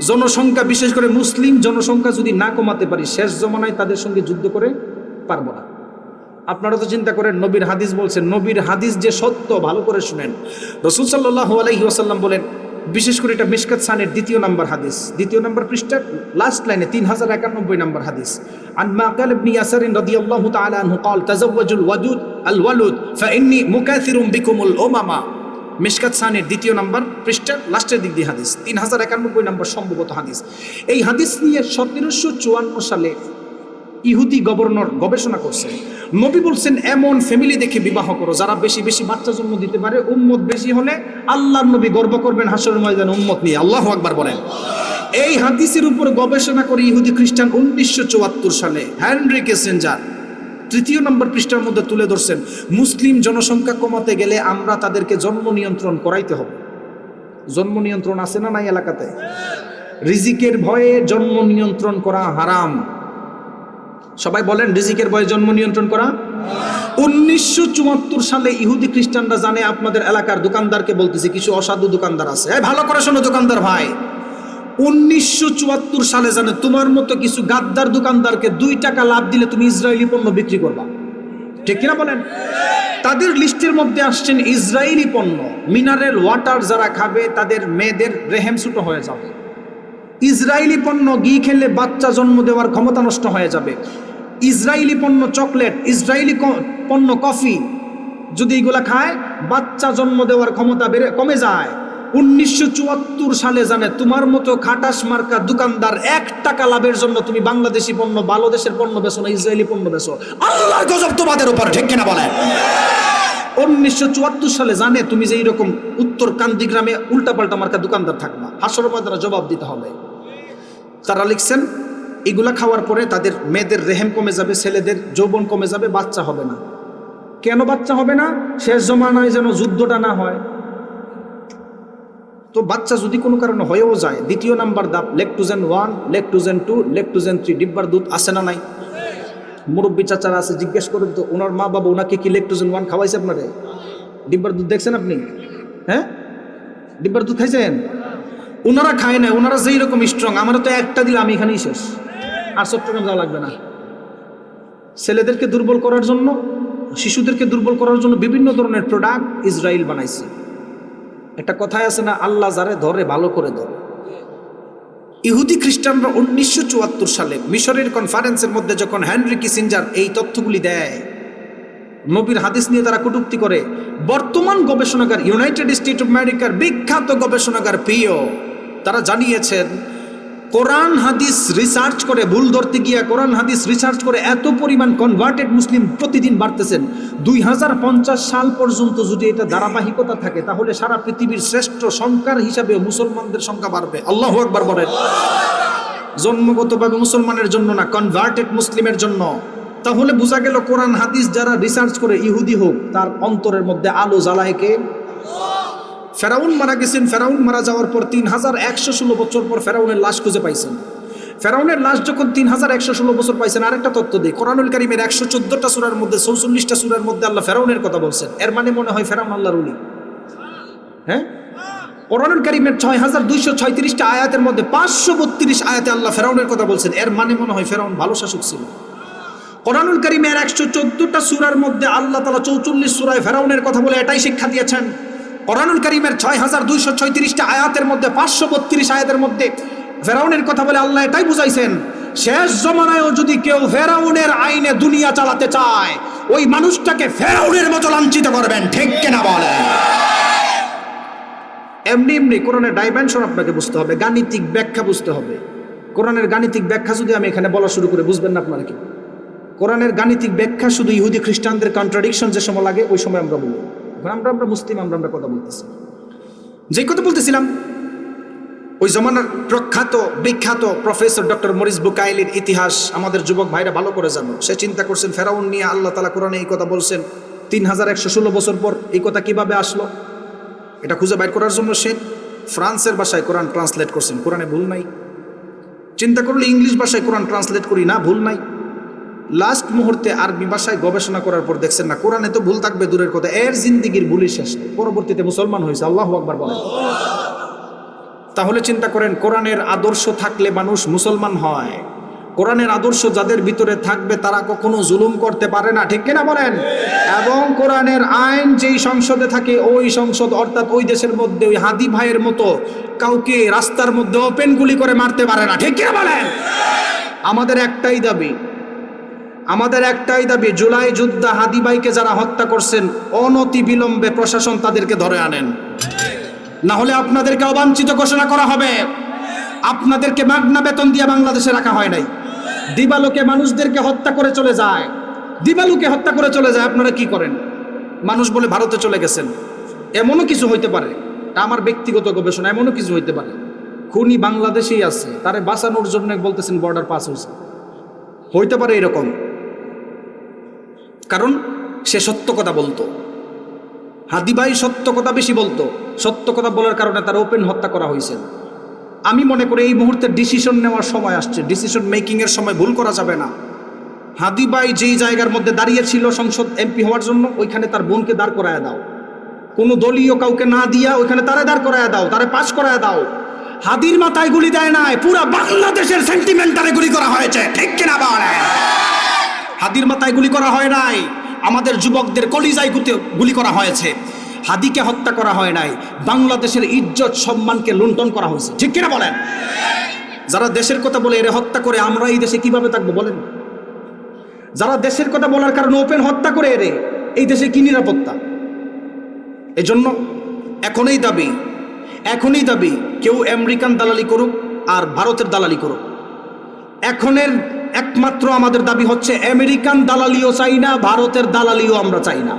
জনসংখ্যা, বিশেষ করে মুসলিম জনসংখ্যা যদি না কমাতে পারি, শেষ জমানায় তাদের সঙ্গে যুদ্ধ করে পারবো না। আপনারা তো চিন্তা করেন, নবীর হাদিস বলছেন, নবীর হাদিস যে সত্য, ভালো করে শুনেন। রাসূল সাল্লাল্লাহু আলাইহি ওয়াসাল্লাম বলেন, বিশেষ করে এটা মিশকাত সানের 2 নম্বর হাদিস, 2 নম্বর পৃষ্ঠার লাস্ট লাইনে 3091 নম্বর হাদিস। আন মাকাল ইবনে ইয়াসার রাদিয়াল্লাহু তাআলা আনহু قال তাযাওয়াজুল ওয়াদুদ আল ওয়ালুদ ফাইন্নী মুকাথিরুম বিকুমুল উমামা। মিশকাত সানের 2 নম্বর পৃষ্ঠার লাস্টের দিক দিয়ে হাদিস, 3091 নম্বর সম্ভবত হাদিস। এই হাদিস নিয়ে 1754 সালে ইহুদি গভর্নর গবেষণা করছে। নবী বলছেন, এমন ফ্যামিলি দেখে বিবাহ করো যারা বেশি বেশি বাচ্চা জন্ম দিতে পারে, উম্মত বেশি হলে আল্লাহর নবী গর্ব করবেন হাশরের ময়দানে উম্মত নিয়ে। আল্লাহু আকবার বলেন। এই হাদিসের উপর গবেষণা করে ইহুদি খ্রিস্টান 1974 সালে হেনরি কিসিঞ্জার 3 নম্বর পৃষ্ঠার মধ্যে তুলে ধরছেন, মুসলিম জনসংখ্যা কমাতে গেলে আমরা তাদেরকে জন্ম নিয়ন্ত্রণ করাইতে হবে। জন্ম নিয়ন্ত্রণ আছে না নাই এলাকাতে? রিজিকের ভয়ে জন্ম নিয়ন্ত্রণ করা হারাম। সবাই বলেন, রিজিকের ভয়ে জন্ম নিয়ন্ত্রণ করা। 1974 সালে ইহুদি খ্রিস্টানরা জানে, আপনাদের এলাকার দোকানদারকে বলতেছি, কিছু অসাধু দোকানদার আছে, ভালো করে শোনো দোকানদার ভাই, 1974 সালে জানে তোমার মতো কিছু গাদ্দার দোকানদারকে 2 টাকা লাভ দিলে তুমি ইসরায়েলি পণ্য বিক্রি করবা, ঠিক কিনা বলেন? তাদের লিস্টের মধ্যে আসছেন ইসরায়েলি পণ্য। মিনারেল ওয়াটার যারা খাবে তাদের মেয়েদের রেহেম ছুটো হয়ে যাবে। ইসরায়েলি পণ্য ঘি খেলে বাচ্চা জন্ম দেওয়ার ক্ষমতা নষ্ট হয়ে যাবে। ইসরায়েলি পণ্য চকলেট, ইসরায়েলি পণ্য কফি, যদি এগুলা খায় বাচ্চা জন্ম দেওয়ার ক্ষমতা কমে যায়। 1974 সালে জানে তোমার মতো খাটাস মার্কা দোকানদার 1 টাকা লাভের জন্য তুমি বাংলাদেশি পণ্য, বাংলাদেশের পণ্য বেচো না, ইসরায়েলি পণ্য বেচো। আল্লাহর গজব তোমাদের উপর, ঠিক কিনা বলেন? 1974 সালে জানে তুমি যে এইরকম উত্তর কান্দি গ্রামে উল্টাপাল্টা মার্কা দোকানদার থাকবা, হাসর ময়দানে জবাব দিতে হবে। তারা লিখছেন এগুলা খাওয়ার পরে তাদের মেয়েদের রেহেম কমে যাবে, ছেলেদের যৌবন কমে যাবে, বাচ্চা হবে না। কেন বাচ্চা হবে না? শেষ জমানায় যেন যুদ্ধটা না হয়। তো বাচ্চা যদি কোনো কারণে হয়েও যায়, দ্বিতীয় নাম্বার ধাপ লেকটোজেন 1, লেকটোজেন 2, লেকটোজেন 3 ডিব্বার দুধ আছে না নাই? মুরব্বী চাচারা আছে, জিজ্ঞেস করেন তো ওনার মা বাবা ওনাকে কি লেকটোজেন 1 খাওয়াইছে আপনারে? ডিব্বার দুধ দেখছেন আপনি? হ্যাঁ, ডিব্বার দুধ খাইছেন? ওনারা খায় না, ওনারা যেই রকম স্ট্রং। আমারও তো একটা দিলে আমি এখানেই শেষ, আর চট্টগ্রাম যাওয়া লাগবে না। ছেলেদেরকে দুর্বল করার জন্য, শিশুদেরকে দুর্বল করার জন্য বিভিন্ন ধরনের প্রোডাক্ট ইসরায়েল বানাইছে। একটা কথায় আছে না, আল্লাহ যারে ধরে ভালো করে ধরে। ইহুদি খ্রিস্টানরা 1974 সালে মিশরের কনফারেন্সের মধ্যে যখন হেনরি কিসিঞ্জার এই তথ্যগুলি দেয়, নবীর হাদিস নিয়ে তারা কটূক্তি করে, বর্তমান গবেষণাগার ইউনাইটেড স্টেট অফ আমেরিকার বিখ্যাত গবেষণাগার পিও তারা জানিয়েছেন কোরআন হাদিস রিসার্চ করে, ভুল ধরতে গিয়া কোরআন হাদিস রিসার্চ করে এত পরিমাণ কনভার্টেড মুসলিম প্রতিদিন বাড়তেছেন। 2050 সাল পর্যন্ত যদি এটা ধারাবাহিকতা থাকে তাহলে সারা পৃথিবীর শ্রেষ্ঠ সংখ্যার হিসাবে মুসলমানদের সংখ্যা বাড়বে। আল্লাহু আকবার বলেন। জন্মগতভাবে মুসলমানের জন্য না, কনভার্টেড মুসলিমের জন্য। তাহলে বোঝা গেল কোরআন হাদিস যারা রিসার্চ করে, ইহুদি হোক, তার অন্তরের মধ্যে আলো জ্বালায় কে? ফেরাউন মারা গেছেন। ফেরাউন মারা যাওয়ার পর 3116 বছর পর ফেরাউনের লাশ খুঁজে পাইছেন। ফেরাউনের লাশ যখন 3116 বছর পাইছেন, আরেকটা তথ্য দিই, কোরআনুল কারীমের 114টা সূরার মধ্যে 44টা সূরার মধ্যে আল্লাহ ফেরাউনের কথা বলছেন। এর মানে মনে হয় ফেরাউন আল্লাহর ওলি। হ্যাঁ, কোরআনুল কারীমের 6236টা আয়াতের মধ্যে 532 আয়াতে আল্লাহ ফেরাউনের কথা বলছেন। এর মানে মনে হয় ফেরাউন ভালো শাসক ছিল। কোরআনুল কারীমের 114টা সূরার মধ্যে আল্লাহ তাআলা 44 সূরায় ফেরাউনের কথা বলে এটাই শিক্ষা দিয়েছেন। কোরআনুল কারীমের 6236টা আয়াতের মধ্যে 532 আয়াতের মধ্যে ফেরাউনের কথা বলে আল্লাহ এটাই বুঝাইছেন, শেষ জমানায়ও যদি কেউ ফেরাউনের আইনে দুনিয়া চালাতে চায়, ওই মানুষটাকে ফেরাউনের মতো লাঞ্ছিত করবেন। ঠিক কিনা বলেন? এমনি এমনি কোরআনের ডাইমেনশন আপনাকে বুঝতে হবে, গাণিতিক ব্যাখ্যা বুঝতে হবে। কোরআনের গাণিতিক ব্যাখ্যা যদি আমি এখানে বলা শুরু করে, বুঝবেন না আপনারা কি? কোরআনের গাণিতিক ব্যাখ্যা শুধু ইহুদি খ্রিস্টানদের কন্ট্রাডিকশন যে সময় লাগে ওই সময় আমরা বলি। আমরা মুসলিম, আমরা কথা বলতেছি। যে কথা বলতেছিলাম, ওই জমানার প্রখ্যাত বিখ্যাত প্রফেসর ডক্টর মরিস বুকাইলির ইতিহাস আমাদের যুবক ভাইরা ভালো করে জানো। সে চিন্তা করছেন ফেরাউন নিয়ে আল্লাহ তাআলা কোরআনে এই কথা বলছেন, 3116 বছর পর এই কথা কিভাবে আসলো, এটা খুঁজে বাইর করার জন্য সে ফ্রান্সের ভাষায় কোরআন ট্রান্সলেট করছেন। কোরআনে ভুল নাই। চিন্তা করলে ইংলিশ ভাষায় কোরআন ট্রান্সলেট করি না, ভুল নাই। লাস্ট মুহূর্তে আরবি ভাষায় গবেষণা করার পর দেখছেন না, কোরআনে তো ভুল থাকবে দূরের কথা, এর জিন্দিগির ভুলই শেষ। পরবর্তীতে মুসলমান হয়েছে। আল্লাহু আকবার বলেন। তাহলে চিন্তা করেন, কোরআনের আদর্শ থাকলে মানুষ মুসলমান হয়। কোরআনের আদর্শ যাদের ভিতরে থাকবে তারা কখনো জুলুম করতে পারে না। ঠিক কিনা বলেন? এবং কোরআনের আইন যেই সংসদে থাকে, ওই সংসদ অর্থাৎ ওই দেশের মধ্যে ওই হাদি ভাইয়ের মতো কাউকে রাস্তার মধ্যে ওপেন গুলি করে মারতে পারে না। ঠিক কিনা বলেন? আমাদের একটাই দাবি, জুলাই যোদ্ধা হাদি ভাইকে যারা হত্যা করছেন, অনতি বিলম্বে প্রশাসন তাদেরকে ধরে আনেন, না হলে আপনাদেরকে অবাঞ্ছিত ঘোষণা করা হবে। আপনাদেরকে মাগনা বেতন দিয়ে বাংলাদেশে রাখা হয় নাই। দিবালোকে মানুষদেরকে হত্যা করে চলে যায়, দিবালোকে হত্যা করে চলে যায়। আপনারা কি করেন? মানুষ বলে ভারতে চলে গেছেন। এমনও কিছু হইতে পারে, আমার ব্যক্তিগত গবেষণা, এমনও কিছু হইতে পারে খুনি বাংলাদেশেই আছে, তারে বাঁচানোর জন্য বলতেছেন বর্ডার পাস হয়েছে। হইতে পারে এরকম, কারণ সে সত্য কথা বলতো। হাদি ভাই সত্য কথা বেশি বলতো, সত্য কথা বলার কারণে তার ওপেন হত্যা করা হয়েছে। আমি মনে করি এই মুহূর্তে ডিসিশন নেওয়ার সময় আসছে, ডিসিশন মেকিং এর সময় ভুল করা যাবে না। হাদি ভাই যেই জায়গার মধ্যে দাঁড়িয়ে ছিল সংসদ এমপি হওয়ার জন্য, ওইখানে তার বোনকে দাঁড় করায় দাও। কোনো দলীয় কাউকে না দিয়া ওইখানে তারে দাঁড় করায় দাও, তারে পাস করায় দাও। হাদির মাথায় গুলি দেয় নাই, পুরা বাংলাদেশের সেন্টিমেন্টারে গুলি করা হয়েছে। ঠিক কিনা বলেন? হাদির মাথায় গুলি করা হয় নাই, আমাদের যুবকদের কলিজায় গুলি করা হয়েছে। হাদিকে হত্যা করা হয় নাই, বাংলাদেশের ইজ্জত সম্মানকে লুণ্ঠন করা হয়েছে। ঠিক কিনা বলেন? যারা দেশের কথা বলে এর হত্যা করে, আমরা এই দেশে কিভাবে থাকবো বলেন? যারা দেশের কথা বলার কারণে ওপেন হত্যা করে এরে, এই দেশে কি নিরাপত্তা? এজন্য এখনই দাবি কেউ আমেরিকান দালালি করুক আর ভারতের দালালি করুক, এখনের একমাত্র আমাদের দাবি হচ্ছে আমেরিকান দালালিও চাই না, ভারতের দালালিও আমরা চাই না।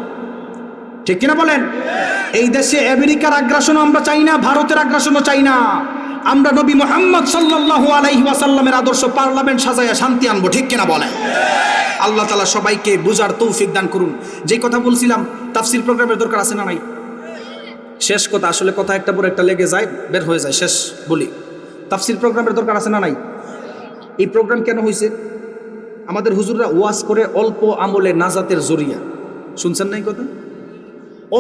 ঠিক কিনা বলেন? এই দেশে আমেরিকার আগ্রাসন আমরা চাই না, ভারতের আগ্রাসনও চাই না। আমরা নবী মুহাম্মদ সাল্লাল্লাহু আলাইহি ওয়াসাল্লামের আদর্শ পার্লামেন্ট সাজায়া শান্তি আনবো। ঠিক কিনা বলেন? আল্লাহ তাআলা সবাইকে বুঝার তৌফিক দান করুন। যে কথা বলছিলাম, তাফসীর প্রোগ্রামের দরকার আছে না নাই? শেষ কথা, আসলে কথা একটা পর একটা লেগে যায়, বের হয়ে যায়, শেষ বলি। তাফসীর প্রোগ্রামের দরকার আছে না নাই? এই প্রোগ্রাম কেন হয়েছে? আমাদের হুজুররা ওয়াজ করে অল্প আমলে নাজাতের জরিয়া। শুনছেন না এই কথা?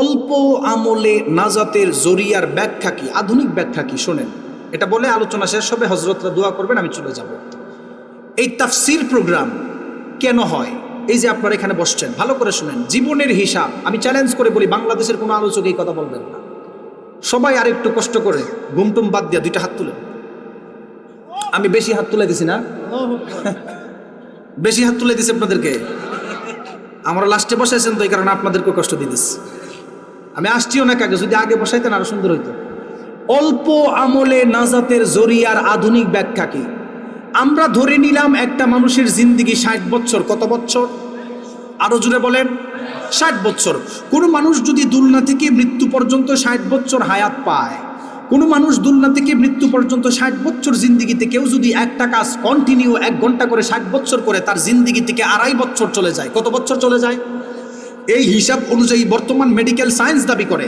অল্প আমলে নাজাতের জরিয়ার ব্যাখ্যা কি, আধুনিক ব্যাখ্যা কি, শোনেন। এটা বলে আলোচনা শেষ হবে, হযরতরা দোয়া করবেন, আমি চলে যাব। এই তাফসীর প্রোগ্রাম কেন হয়? এই যে আপনারা এখানে বসছেন, ভালো করে শুনেন, জীবনের হিসাব আমি চ্যালেঞ্জ করে বলি, বাংলাদেশের কোনো আলোচক এই কথা বলবেন না। সবাই আর একটু কষ্ট করে ঘুমটুম বাদ দিয়া দুইটা হাত তুলেন। আমি বেশি হাত তুলে দিছি না? বেশি হাত তুলে দিছি আপনাদেরকে? আমরা লাস্টে বসাইছেন তো, এই কারণে আপনাদেরকে কষ্ট দিয়ে দিচ্ছি। আমি আসছিও না কাকে, যদি আগে বসাইতেন আরো সুন্দর হইতো। অল্প আমলে নাজাতের জরিয়ার আধুনিক ব্যাখ্যা কি? আমরা ধরে নিলাম একটা মানুষের জিন্দিগি 60 বছর। কত বছর? আরো জুড়ে বলেন। 60 বছর। কোনো মানুষ যদি দুলনা থেকে মৃত্যু পর্যন্ত 60 বছর হায়াত পায়, কোনো মানুষ দুলনা থেকে মৃত্যু পর্যন্ত 60 বছর জিন্দিগিতে কেউ যদি একটা কাজ কন্টিনিউ 1 ঘন্টা করে 60 বছর করে, তার জিন্দিগি থেকে 2.5 বছর চলে যায়। কত বছর চলে যায়? এই হিসাব অনুযায়ী বর্তমান মেডিকেল সায়েন্স দাবি করে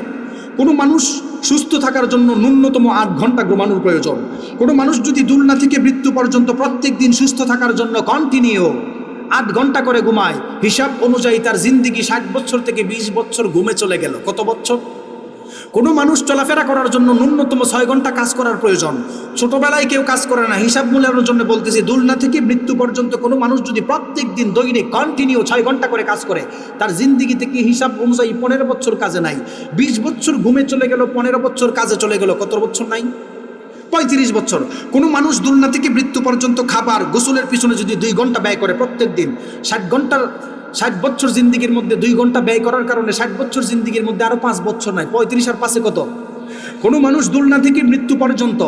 কোনো মানুষ সুস্থ থাকার জন্য ন্যূনতম 8 ঘন্টা ঘুমানোর প্রয়োজন। কোনো মানুষ যদি দুলনা থেকে মৃত্যু পর্যন্ত প্রত্যেক দিন সুস্থ থাকার জন্য কন্টিনিউ 8 ঘন্টা করে ঘুমায়, হিসাব অনুযায়ী তার জিন্দিগি 60 বছর থেকে 20 বছর ঘুমে চলে গেল। কত বছর? কোনো মানুষ চলাফেরা করার জন্য ন্যূনতম 6 ঘন্টা কাজ করার প্রয়োজন। ছোটবেলায় কেউ কাজ করে না, হিসাব মূল্যায়নের জন্য বলতেছি, দুলনা থেকে মৃত্যু পর্যন্ত কোনো মানুষ যদি প্রত্যেক দিন দৈনিক কন্টিনিউ 6 ঘন্টা করে কাজ করে, তার জিন্দিগি থেকে হিসাব অনুযায়ী 15 বছর কাজে নাই। 20 বছর ঘুমে চলে গেল, 15 বছর কাজে চলে গেল। কত বছর নাই? 35 বছর। কোনো মানুষ দুলনা থেকে মৃত্যু পর্যন্ত খাবার গোসলের পিছনে যদি 2 ঘন্টা ব্যয় করে প্রত্যেক দিন, 60 বছর জিন্দিগির মধ্যে 2 ঘন্টা ব্যয় করার কারণে 60 বছর জিন্দিগির মধ্যে আরো 5 বছর নাই, 35 আর 5 কত? কোনো মানুষ দুলনা থেকে মৃত্যু পর্যন্ত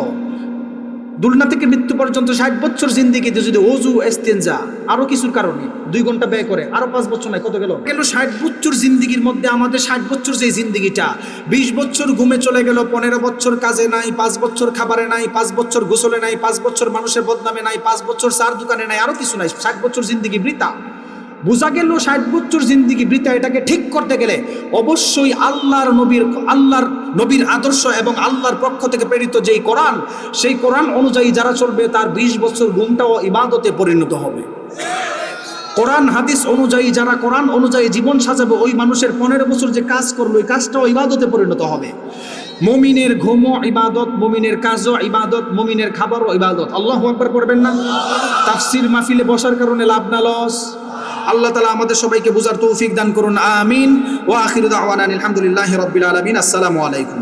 60 বছর জিন্দিগিতে যদি ওযু ইস্তেনজা আরো কিছুর কারণে 2 ঘন্টা ব্যয় করে, আরো 5 বছর নাই, কত গেল? 60 বছর জিন্দিগির মধ্যে আমাদের 60 বছর যে জিন্দিগিটা, 20 বছর ঘুমে চলে গেল, 15 বছর কাজে নাই, 5 বছর খাবারে নাই, 5 বছর গোসলে নাই, 5 বছর মানুষের বদনামে নাই, 5 বছর চার দোকানে নাই, আরো কিছু নাই। 60 বছর জিন্দিগি বৃথা। বোঝা গেল 60 বছর জিন্দিগি বৃথা। এটাকে ঠিক করতে গেলে অবশ্যই আল্লাহর নবীর আদর্শ এবং আল্লাহর পক্ষ থেকে প্রেরিত যেই কোরআন, সেই কোরআন অনুযায়ী যারা চলবে তার 20 বছর ঘুমটাও ইবাদতে পরিণত হবে। কোরআন হাদিস অনুযায়ী যারা কোরআন অনুযায়ী জীবন সাজাবে, ওই মানুষের 15 বছর যে কাজ করলো, ওই কাজটাও ইবাদতে পরিণত হবে। মুমিনের ঘুমও ইবাদত, মুমিনের কাজও ইবাদত, মুমিনের খাবারও ইবাদত। আল্লাহু আকবার পড়বেন না? তাফসীর মাহফিলে বসার কারণে লাভ না লস? আল্লাহ তাআলা আমাদের সবাইকে বুঝার তৌফিক দান করুন, আমিন। ওয়া আখিরু দাওয়ানা আলহামদুলিল্লাহি রাব্বিল আলামিন। আসসালামু আলাইকুম।